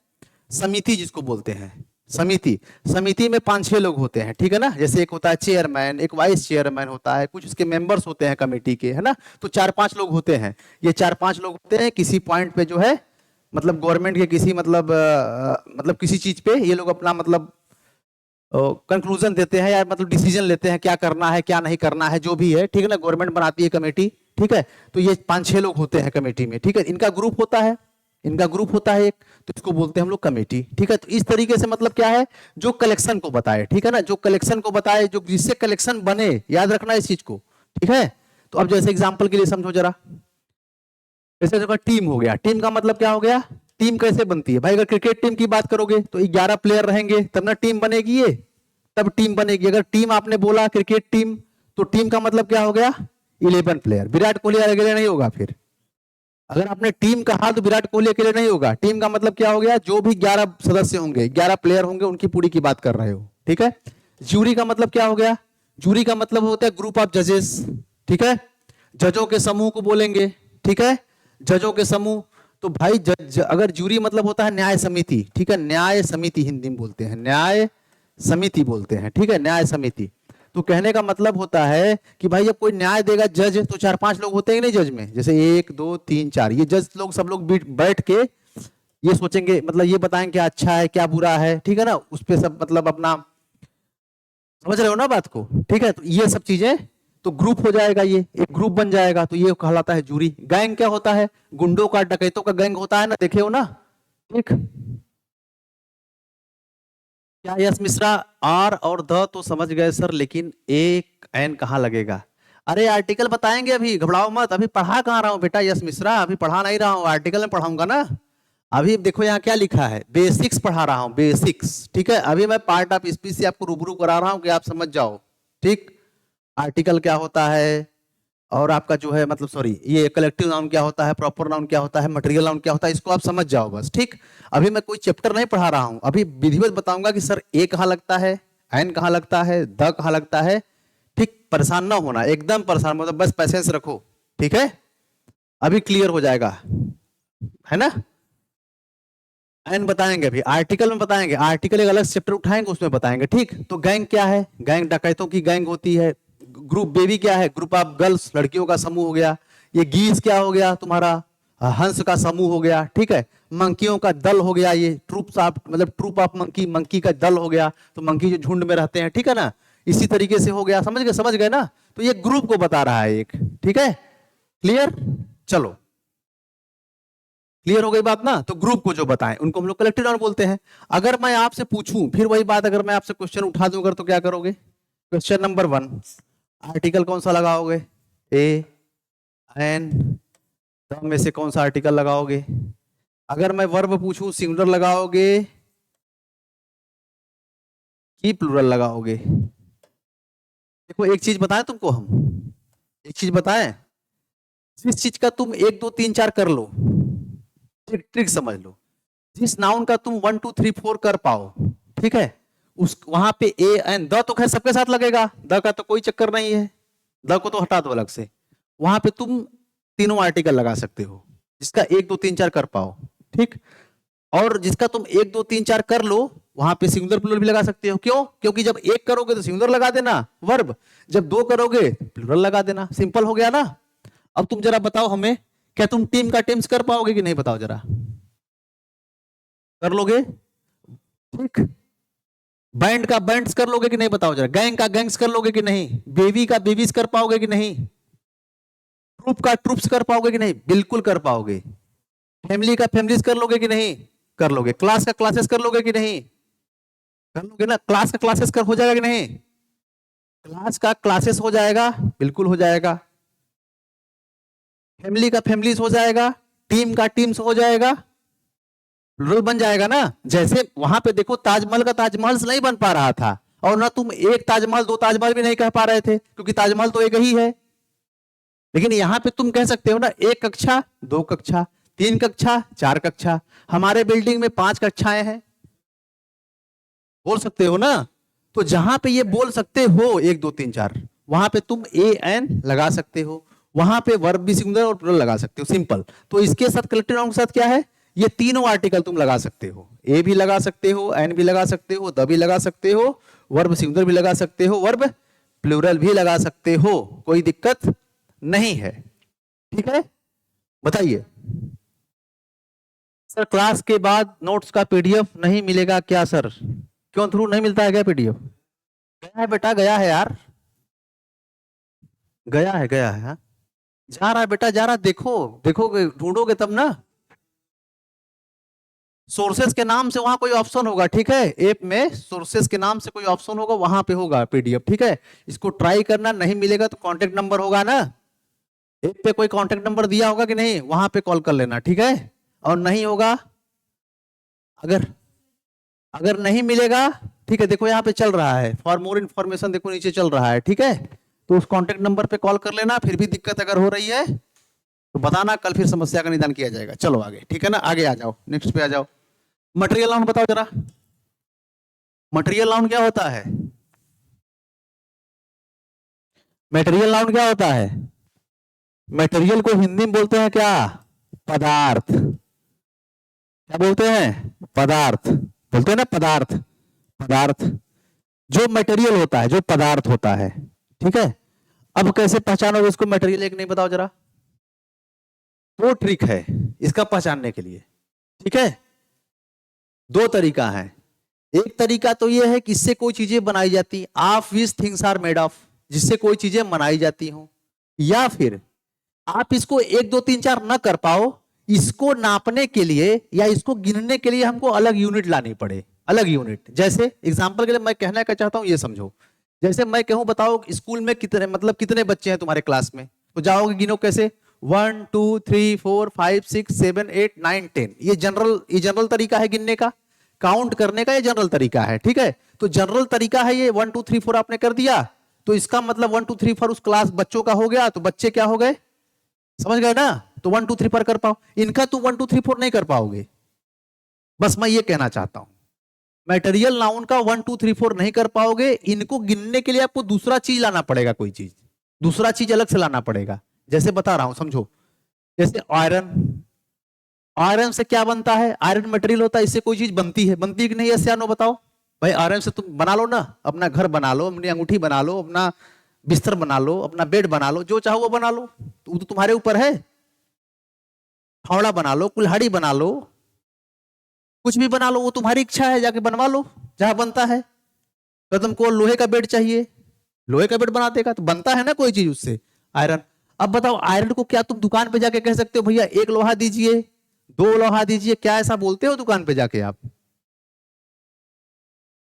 समिति जिसको बोलते हैं, समिति। समिति में पांच छह लोग होते हैं, ठीक है ना। जैसे एक होता है चेयरमैन, एक वाइस चेयरमैन होता है, कुछ उसके मेंबर्स होते हैं कमेटी के, है ना। तो चार पांच लोग होते हैं, ये चार पांच लोग होते हैं किसी पॉइंट पे जो है, मतलब गवर्नमेंट के किसी मतलब किसी चीज पे ये लोग अपना मतलब कंक्लूजन देते हैं, या मतलब डिसीजन लेते हैं क्या करना है क्या नहीं करना है, जो भी है, ठीक है ना। गवर्नमेंट बनाती है कमेटी, ठीक है। तो ये पांच छह लोग होते हैं कमेटी में, ठीक है। इनका ग्रुप होता है, इनका ग्रुप होता है एक, तो इसको बोलते हैं हम लोग कमेटी, ठीक है। तो इस तरीके से मतलब क्या है? जो कलेक्शन को बताए, ठीक है ना, जो कलेक्शन को बताए, जो जिससे कलेक्शन बने, याद रखना इस चीज को, ठीक है। तो अब जैसे एग्जाम्पल के लिए समझो जरा, जैसे देखो टीम हो गया, टीम का मतलब क्या हो गया? टीम कैसे बनती है भाई? अगर क्रिकेट टीम की बात करोगे तो 11 प्लेयर रहेंगे तब ना टीम बनेगी, ये तब टीम बनेगी। अगर टीम आपने बोला क्रिकेट टीम, तो टीम का मतलब क्या हो गया? 11 प्लेयर। विराट कोहली अकेले नहीं होगा फिर। अगर आपने टीम कहा तो विराट कोहली अकेले नहीं होगा। टीम का मतलब क्या हो गया? जो भी 11 सदस्य होंगे, 11 प्लेयर होंगे, उनकी पूरी की बात कर रहे हो, ठीक है। जूरी का मतलब क्या हो गया? जूरी का मतलब होता है ग्रुप ऑफ जजेस, ठीक है। जजों के समूह को बोलेंगे, ठीक है, जजों के समूह। तो भाई अगर जूरी मतलब होता है न्याय समिति, ठीक है, न्याय समिति हिंदी में बोलते हैं, न्याय समिति बोलते हैं, ठीक है, न्याय समिति। तो कहने का मतलब होता है कि भाई जब कोई न्याय देगा जज, तो चार पांच लोग होते हैं नहीं जज में, जैसे एक दो तीन चार, ये जज लोग सब लोग बैठ के ये सोचेंगे, मतलब ये बताएंगे क्या अच्छा है क्या बुरा है, ठीक है ना। उस पे सब मतलब अपना, समझ रहे हो ना बात को, ठीक है। तो ये सब चीजें, तो ग्रुप हो जाएगा, ये एक ग्रुप बन जाएगा, तो ये कहलाता है जूरी। गैंग क्या होता है? गुंडों का डकैतों का गैंग होता है ना, देखे हो ना, ठीक। क्या यस मिश्रा? आर और द तो समझ गए सर, लेकिन एक एन कहाँ लगेगा? अरे आर्टिकल बताएंगे, अभी घबराओ मत, अभी पढ़ा कहाँ रहा हूँ बेटा यस मिश्रा, अभी पढ़ा नहीं रहा हूँ, आर्टिकल में पढ़ाऊंगा ना। अभी देखो यहाँ क्या लिखा है, बेसिक्स पढ़ा रहा हूँ, बेसिक्स, ठीक है। अभी मैं पार्ट ऑफ स्पीच से आपको रूबरू करा रहा हूँ कि आप समझ जाओ, ठीक। आर्टिकल क्या होता है, और आपका जो है मतलब सॉरी, ये कलेक्टिव नाउन क्या होता है, प्रॉपर नाउन क्या होता है, मटेरियल नाउन क्या होता है, इसको आप समझ जाओ बस, ठीक। अभी मैं कोई चैप्टर नहीं पढ़ा रहा हूं, अभी विधिवत बताऊंगा कि सर ए कहाँ लगता है, एन कहाँ लगता है, द कहाँ लगता है, ठीक। परेशान ना होना, एकदम परेशान मतलब बस पैसेंस रखो, ठीक है। अभी क्लियर हो जाएगा, है ना। एन बताएंगे, अभी आर्टिकल में बताएंगे, आर्टिकल एक अलग चैप्टर उठाएंगे उसमें बताएंगे, ठीक। तो गैंग क्या है? गैंग डकैतों की गैंग होती है। ग्रुप बेबी क्या है? ग्रुप ऑफ गर्ल्स, लड़कियों का समूह हो गया। ये गीज क्या हो गया तुम्हारा? हंस का समूह हो गया, ठीक है। मंकियों का दल हो गया, ये ट्रूप्स ऑफ मतलब ट्रूप ऑफ मंकी, मंकी का दल हो गया, तो मंकी जो झुंड में रहते हैं, ठीक है ना। इसी तरीके से हो गया, समझ गए, समझ गए ना। तो ये ग्रुप को बता रहा है एक, ठीक है। क्लियर? चलो, क्लियर हो गई बात ना? तो ग्रुप को जो बताएं उनको हम लोग कलेक्टिव नाउन बोलते हैं। अगर मैं आपसे पूछूं, फिर वही बात, अगर मैं आपसे क्वेश्चन उठा दूं अगर, तो क्या करोगे? क्वेश्चन नंबर 1, आर्टिकल कौन सा लगाओगे? ए, एन, द में से कौन सा आर्टिकल लगाओगे? अगर मैं वर्ब पूछूं, सिंगुलर लगाओगे कि प्लूरल लगाओगे? देखो एक चीज बताएं तुमको, हम एक चीज बताएं, जिस चीज का तुम 1 2 3 4 कर लो, ट्रिक समझ लो, जिस नाउन का तुम 1 2 3 4 कर पाओ, ठीक है, उस वहां पे ए एन द तो खैर सबके साथ लगेगा, द का तो कोई चक्कर नहीं है, द को तो हटा दो अलग से, वहां पे तुम तीनों आर्टिकल लगा सकते हो जिसका 1 2 3 4 कर पाओ, ठीक। और जिसका तुम 1 2 3 4 कर लो, वहां पे सिंगुलर प्लूरल भी लगा सकते हो। क्यों? क्योंकि जब एक करोगे तो सिंगुलर लगा देना वर्ब, जब दो करोगे प्लूरल लगा देना, सिंपल हो गया ना। अब तुम जरा बताओ हमें, क्या तुम टीम का टीम्स कर पाओगे कि नहीं? बताओ जरा, कर लोगे? ठीक। बैंड का बैंड्स कर लोगे कि नहीं? बताओ जरा। गैंग का गैंग्स कर लोगे कि नहीं? बेबी का बेबीज कर पाओगे कि नहीं? ट्रूप का ट्रूप्स कर पाओगे कि नहीं? बिल्कुल कर पाओगे। फैमिली का फैमिलीज कर लोगे कि नहीं? कर लोगे। क्लास का क्लासेस कर लोगे कि नहीं? कर लोगे ना। क्लास का क्लासेस कर हो जाएगा कि नहीं? क्लास का क्लासेस हो जाएगा, बिल्कुल हो जाएगा। फैमिली का फैमिलीज हो जाएगा, टीम का टीम्स हो जाएगा, प्लूरल बन जाएगा ना। जैसे वहां पे देखो, ताजमहल का ताजमहल नहीं बन पा रहा था, और ना तुम एक ताजमहल दो ताजमहल भी नहीं कह पा रहे थे, क्योंकि ताजमहल तो एक ही है। लेकिन यहां पे तुम कह सकते हो ना, एक कक्षा, दो कक्षा, तीन कक्षा, चार कक्षा। हमारे बिल्डिंग में 5 कक्षाएं हैं, बोल सकते हो ना। तो जहां पे ये बोल सकते हो 1 2 3 4, वहां पे तुम ए एन लगा सकते हो, वहां पे वर्ब भी सिंगुलर और प्लूरल लगा सकते हो, सिंपल। तो इसके साथ कलेक्टिव नाउन के साथ क्या है, ये तीनों आर्टिकल तुम लगा सकते हो। ए भी लगा सकते हो, एन भी लगा सकते हो, द भी लगा सकते हो, वर्ब सिंगुलर भी लगा सकते हो, वर्ब प्लूरल भी लगा सकते हो, कोई दिक्कत नहीं है। ठीक है, बताइए सर। क्लास के बाद नोट्स का पीडीएफ नहीं मिलेगा क्या सर? क्यों, थ्रू नहीं मिलता है क्या पीडीएफ? गया है बेटा, गया है यार, गया है, गया है। हाँ? जा रहा है बेटा, जा रहा है। देखो, देखोगे, ढूंढोगे तब ना। सोर्सेस के नाम से वहां कोई ऑप्शन होगा, ठीक है, ऐप में सोर्सेस के नाम से कोई ऑप्शन होगा, वहां पे होगा पीडीएफ, ठीक है। इसको ट्राई करना, नहीं मिलेगा तो कांटेक्ट नंबर होगा ना, ऐप पे कोई कांटेक्ट नंबर दिया होगा कि नहीं, वहां पे कॉल कर लेना, ठीक है। और नहीं होगा, अगर अगर नहीं मिलेगा, ठीक है, देखो यहाँ पे चल रहा है फॉर मोर इन्फॉर्मेशन, देखो नीचे चल रहा है, ठीक है। तो उस कांटेक्ट नंबर पे कॉल कर लेना, फिर भी दिक्कत अगर हो रही है तो बताना, कल फिर समस्या का निदान किया जाएगा। चलो आगे, ठीक है ना, आगे आ जाओ, नेक्स्ट पे आ जाओ। मटेरियल नाउन बताओ जरा, मटेरियल नाउन क्या होता है? मटेरियल नाउन क्या होता है? मटेरियल को हिंदी में बोलते हैं क्या? पदार्थ। क्या बोलते हैं? पदार्थ बोलते हैं ना, पदार्थ। पदार्थ जो मटेरियल होता है, जो पदार्थ होता है, ठीक है। अब कैसे पहचानोगे इसको मटेरियल, एक नहीं बताओ जरा। दो ट्रिक है इसका पहचानने के लिए, ठीक है। दो तरीका है। एक तरीका तो यह है कि इससे कोई चीजें बनाई जाती, of which things are made of, जिससे कोई चीजें बनाई जाती हो। या फिर आप इसको 1 2 3 4 न कर पाओ, इसको नापने के लिए या इसको गिनने के लिए हमको अलग यूनिट लानी पड़े, अलग यूनिट। जैसे एग्जांपल के लिए मैं कहना क्या चाहता हूं ये समझो। जैसे मैं कहूं, बताओ स्कूल में कितने, मतलब कितने बच्चे हैं तुम्हारे क्लास में, तो जाओगे गिनो कैसे, 1 2 3 4 5 6 7 8 9 10। ये जनरल तरीका है गिनने का, काउंट करने का, ये जनरल तरीका है, ठीक है। तो जनरल तरीका है ये, 1 2 3 4 आपने कर दिया, तो इसका मतलब 1 2 3 4 उस क्लास बच्चों का हो गया, तो बच्चे क्या हो गए, समझ गए ना। तो 1 2 3 पर कर पाओ, इनका तुम 1 2 3 4 नहीं कर पाओगे। बस मैं ये कहना चाहता हूं, मटेरियल नाउन का 1 2 3 4 नहीं कर पाओगे, इनको गिनने के लिए आपको दूसरा चीज लाना पड़ेगा, कोई चीज, दूसरा चीज अलग से लाना पड़ेगा। जैसे बता रहा हूं, समझो। जैसे आयरन, आयरन से क्या बनता है? आयरन मटेरियल होता है, इससे कोई चीज बनती है, बनती है कि नहीं? ऐसे आनो बताओ भाई, आयरन से तुम बना लो ना, अपना घर बना लो, अपनी अंगूठी बना लो, अपना बिस्तर बना लो, अपना बेड बना लो, जो चाहो वो बना लो, तो तुम्हारे ऊपर है। फावड़ा बना लो, कुल्हाड़ी बना लो, कुछ भी बना लो, वो तुम्हारी इच्छा है, जाके बनवा लो जहां बनता है। तो तुमको लोहे का बेड चाहिए, लोहे का बेड बना देगा, तो बनता है ना कोई चीज उससे, आयरन। अब बताओ आयरन को क्या तुम दुकान पे जाके कह सकते हो भैया एक लोहा दीजिए, दो लोहा दीजिए, क्या ऐसा बोलते हो दुकान पे जाके आप?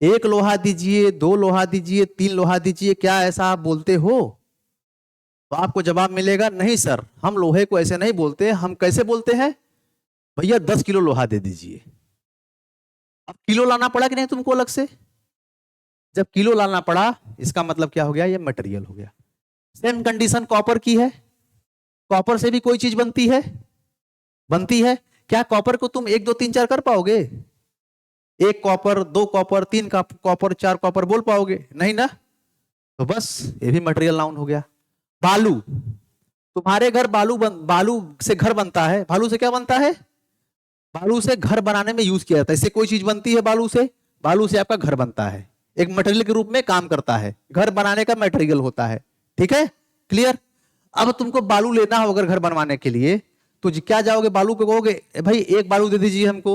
एक लोहा दीजिए, दो लोहा दीजिए, तीन लोहा दीजिए, क्या ऐसा आप बोलते हो? तो आपको जवाब मिलेगा नहीं सर, हम लोहे को ऐसे नहीं बोलते, हम कैसे बोलते हैं भैया 10 किलो लोहा दे दीजिए। अब किलो लाना पड़ा कि नहीं तुमको अलग से? जब किलो लाना पड़ा इसका मतलब क्या हो गया, ये मटेरियल हो गया। सेम कंडीशन कॉपर की है, कॉपर से भी कोई चीज बनती है, बनती है। क्या कॉपर को तुम 1 2 3 4 कर पाओगे? एक कॉपर, दो कॉपर, तीन कॉपर, चार कॉपर बोल पाओगे? नहीं ना। तो बस ये भी मटेरियल नाउन हो गया। बालू, तुम्हारे घर बालू से घर बनता है, बालू से क्या बनता है? बालू से घर बनाने में यूज किया जाता है। इससे कोई चीज बनती है बालू से? बालू से आपका घर बनता है, एक मटेरियल के रूप में काम करता है, घर बनाने का मटेरियल होता है। ठीक है, क्लियर। अब तुमको बालू लेना हो अगर घर बनवाने के लिए, तो क्या जाओगे बालू को कहोगे भाई एक बालू दे दीजिए हमको,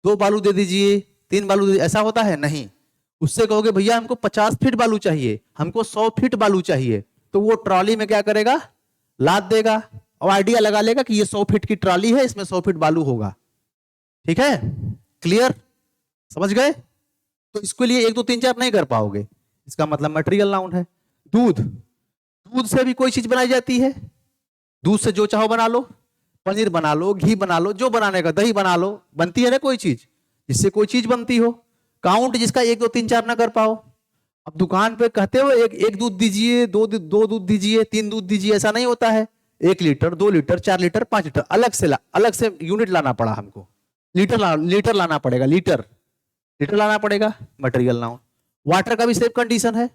दो बालू दे दीजिए, तीन बालू दे दीजिए, ऐसा होता है? नहीं। उससे कहोगे भैया हमको 50 फीट बालू चाहिए, हमको 100 फीट बालू चाहिए, तो वो ट्रॉली में क्या करेगा, लाद देगा और आइडिया लगा लेगा कि ये 100 फीट की ट्रॉली है, इसमें 100 फीट बालू होगा। ठीक है, क्लियर, समझ गए? तो इसके लिए 1 2 3 4 नहीं कर पाओगे, इसका मतलब मटेरियल नाउन है। दूध, दूध से भी कोई चीज बनाई जाती है, दूध से जो चाहो बना लो, पनीर बना लो, घी बना लो, जो बनाने का, दही बना लो, बनती है ना कोई चीज, जिससे कोई चीज बनती हो। काउंट जिसका 1 2 3 4 ना कर पाओ। अब दुकान पे कहते हो एक दूध दीजिए, दो दूध दीजिए, तीन दूध दीजिए, ऐसा नहीं होता है। 1 लीटर, 2 लीटर, 4 लीटर, 5 लीटर, अलग से यूनिट लाना पड़ा हमको, लीटर लाना पड़ेगा, लीटर लाना पड़ेगा, मटेरियल नाउन। वाटर का भी सेम कंडीशन है,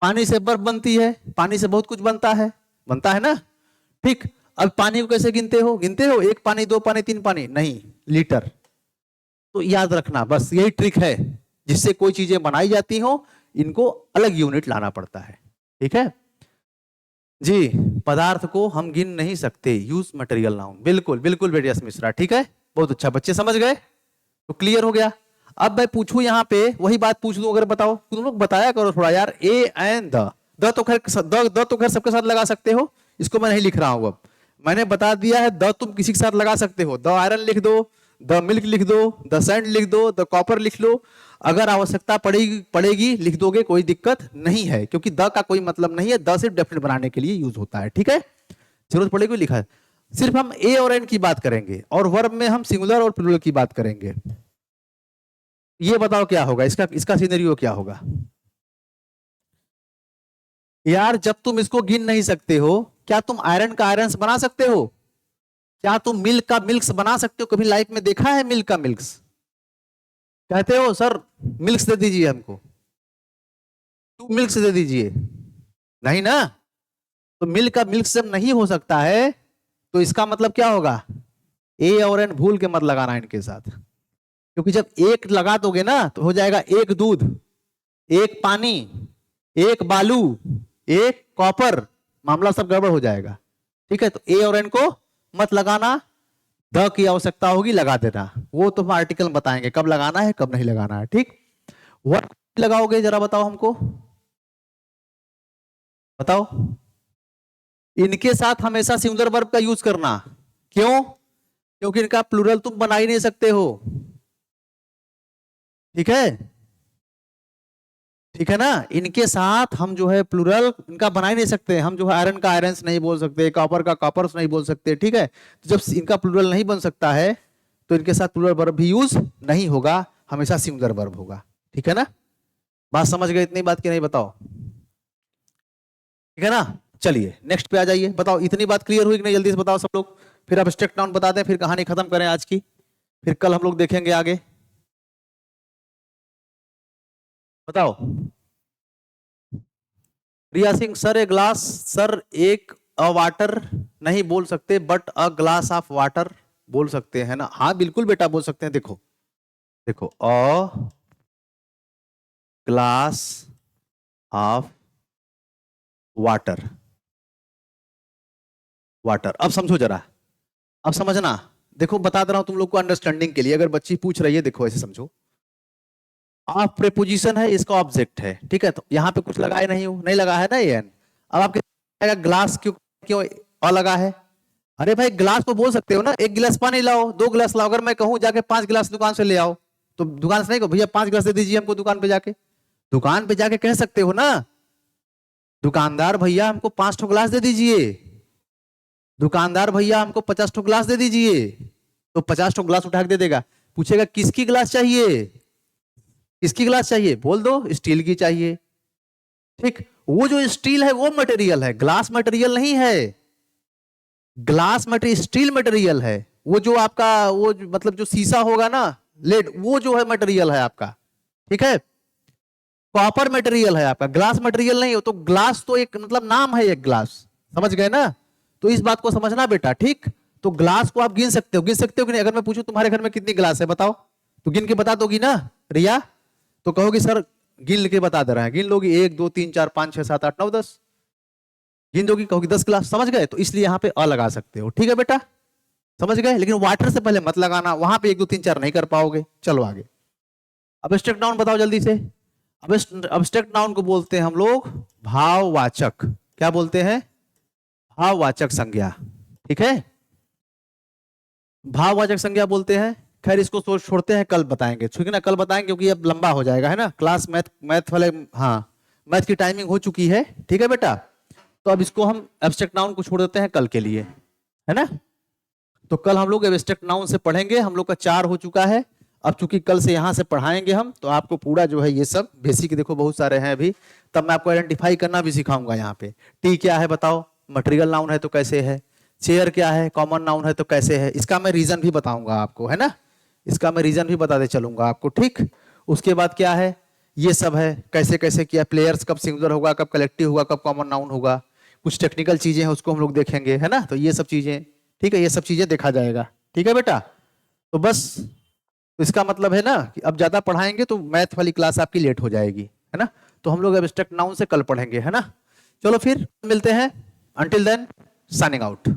पानी से बर्फ बनती है, पानी से बहुत कुछ बनता है ना। ठीक, अब पानी को कैसे गिनते हो? एक पानी, दो पानी, तीन पानी, नहीं, लीटर। तो याद रखना बस यही ट्रिक है, जिससे कोई चीजें बनाई जाती हो इनको अलग यूनिट लाना पड़ता है। ठीक है जी, पदार्थ को हम गिन नहीं सकते, यूज मटेरियल नाउन। बिल्कुल बिल्कुल बेटा मिश्रा, ठीक है, बहुत अच्छा, बच्चे समझ गए, तो क्लियर हो गया। अब मैं पूछूं यहाँ पे वही बात पूछ लूं, अगर बताओ, तुम लोग बताया करो थोड़ा यार। ए एंड द तो खैर सबके साथ लगा सकते हो, इसको मैं नहीं लिख रहा हूं, अब मैंने बता दिया है। द तुम किसी के साथ लगा सकते हो, द आयरन लिख दो, द मिल्क लिख दो, द सैंड लिख दो, द कॉपर लिख लो, अगर आवश्यकता पड़ेगी लिख दोगे, कोई दिक्कत नहीं है, क्योंकि द का कोई मतलब नहीं है, द सिर्फ डेफिनेट बनाने के लिए यूज होता है। ठीक है, जरूरत पड़ेगी लिखा है। सिर्फ हम ए और एन की बात करेंगे, और वर्ब में हम सिंगुलर और प्लूरल की बात करेंगे। ये बताओ क्या होगा, इसका सिनेरियो क्या होगा यार? जब तुम इसको गिन नहीं सकते हो, क्या तुम आयरन का आयरन बना सकते हो? क्या तुम मिल्क का मिल्क्स बना सकते हो? कभी लाइफ में देखा है मिल्क का मिल्क्स? कहते हो सर मिल्क्स दे दीजिए हमको, 2 मिल्क्स दे दीजिए, नहीं ना। तो मिल्क का मिल्क जब नहीं हो सकता है, तो इसका मतलब क्या होगा? ए और एन भूल के मत लगाना इनके साथ, क्योंकि जब एक लगा दोगे ना तो हो जाएगा एक दूध, एक पानी, एक बालू, एक कॉपर, मामला सब गड़बड़ हो जाएगा। ठीक है, तो ए और एन को मत लगाना, द की आवश्यकता होगी लगा देना, वो तो हम आर्टिकल में बताएंगे कब लगाना है कब नहीं लगाना है। ठीक, वर्ब लगाओगे जरा बताओ हमको, बताओ। इनके साथ हमेशा सिंगुलर वर्ब का यूज करना, क्यों? क्योंकि इनका प्लूरल तुम बना ही नहीं सकते हो। ठीक है, ठीक है ना, इनके साथ हम जो है प्लूरल इनका बना ही नहीं सकते, हम जो है आयरन का आयरन्स नहीं बोल सकते, कॉपर का कॉपर्स नहीं बोल सकते। ठीक है, तो जब इनका प्लूरल नहीं बन सकता है, तो इनके साथ प्लूरल वर्ब भी यूज नहीं होगा, हमेशा सिंगुलर वर्ब होगा। ठीक है ना, बात समझ गए? इतनी बात की नहीं, बताओ, ठीक है ना। चलिए नेक्स्ट पे आ जाइए, बताओ इतनी बात क्लियर हुई कि नहीं, जल्दी से बताओ सब लोग, फिर एब्स्ट्रैक्ट नाउन बता दें, फिर कहानी खत्म करें आज की, फिर कल हम लोग देखेंगे आगे। बताओ। Riya Singh, sir a glass, sir एक अ वाटर नहीं बोल सकते, but a glass of water बोल सकते हैं ना। हाँ बिल्कुल बेटा बोल सकते हैं, देखो देखो, अ ग्लास ऑफ वाटर, वाटर। अब समझो जरा, अब समझना, देखो बता दे रहा हूं तुम लोग को अंडरस्टैंडिंग के लिए, अगर बच्ची पूछ रही है देखो ऐसे समझो। ऑफ प्रीपोजिशन है, इसका ऑब्जेक्ट है, ठीक है, तो यहां पे कुछ लगाए नहीं हो, नहीं लगा है ना ये। अब आपके ग्लास क्यों क्यों अ लगा है? अरे भाई गिलास को बोल सकते हो ना, एक गिलास पानी लाओ, 2 गिलास लाओ। अगर मैं कहूं जाके 5 गिलास दुकान से ले आओ, तो दुकान से नहीं कहो भैया 5 गिलास दे दीजिए हमको, दुकान पे जाके। दुकान पे जाके कह सकते हो ना, दुकानदार भैया हमको 5 ठो गिलास दे दीजिए, दुकानदार भैया हमको 50 ठो गिलास दे दीजिए। तो 50 ठो गिलास उठा के दे देगा। पूछेगा किसकी गिलास चाहिए, किसकी गिलास चाहिए, बोल दो स्टील की चाहिए। ठीक, वो जो स्टील है वो मटेरियल है, ग्लास मटेरियल नहीं है। ग्लास मटेरियल स्टील मटेरियल है। वो जो आपका वो मतलब जो शीशा होगा ना, लेड, वो जो है मटेरियल है आपका। ठीक है, कॉपर मटेरियल है आपका, ग्लास मटेरियल नहीं हो। तो ग्लास तो एक मतलब नाम है, एक ग्लास, समझ गए ना? तो इस बात को समझना बेटा। ठीक, तो ग्लास को आप गिन सकते हो, गिन सकते हो कि नहीं? अगर मैं पूछूं तुम्हारे घर में कितनी ग्लास है बताओ, तो गिन के बता दोगी ना रिया? तो कहोगी सर गिन के बता दे रहा है, गिन लोगी 1 2 3 4 5 6 7 8 9 10, गिन दोगी, कहोगी 10 गिलास। समझ गए? तो इसलिए यहाँ पे अ लगा सकते हो। ठीक है बेटा, समझ गए? लेकिन वाटर से पहले मत लगाना, वहां पे 1 2 3 4 नहीं कर पाओगे। चलो आगे। अब एब्स्ट्रैक्ट नाउन बताओ जल्दी से। अब एब्स्ट्रैक्ट नाउन को बोलते हैं हम लोग भाववाचक। क्या बोलते हैं? भाववाचक संज्ञा। ठीक है, भाववाचक संज्ञा बोलते हैं। खैर इसको छोड़ते हैं, कल बताएंगे, ठीक है ना? कल बताएंगे क्योंकि अब लंबा हो जाएगा, है ना? क्लास मैथ वाले, हाँ मैथ की टाइमिंग हो चुकी है। ठीक है बेटा, तो अब इसको हम एब्स्ट्रैक्ट नाउन को छोड़ देते हैं कल के लिए, है ना? तो कल हम लोग एब्स्ट्रैक्ट नाउन से पढ़ेंगे। हम लोग का 4 हो चुका है। अब चूंकि कल से यहाँ से पढ़ाएंगे हम, तो आपको पूरा जो है ये सब बेसिक, देखो बहुत सारे हैं अभी, तब मैं आपको आइडेंटिफाई करना भी सिखाऊंगा। यहाँ पे टी क्या है बताओ, मटेरियल नाउन है तो कैसे है? चेयर क्या है, कॉमन नाउन है तो कैसे है? इसका मैं रीजन भी बताऊंगा आपको, है ना? इसका मैं रीजन भी बताते चलूंगा आपको। ठीक, उसके बाद क्या है, ये सब है, कैसे कैसे किया, प्लेयर्स कब सिंगुलर होगा, कब कलेक्टिव होगा, कब कॉमन नाउन होगा, कुछ टेक्निकल चीजें हैं उसको हम लोग देखेंगे, है ना? तो ये सब चीजें, ठीक है, ये सब चीजें देखा जाएगा। ठीक है बेटा, तो बस, तो इसका मतलब है ना कि अब ज्यादा पढ़ाएंगे तो मैथ वाली क्लास आपकी लेट हो जाएगी, है ना? तो हम लोग एब्स्ट्रैक्ट नाउन से कल पढ़ेंगे, है ना? चलो फिर मिलते हैं। Until then signing out.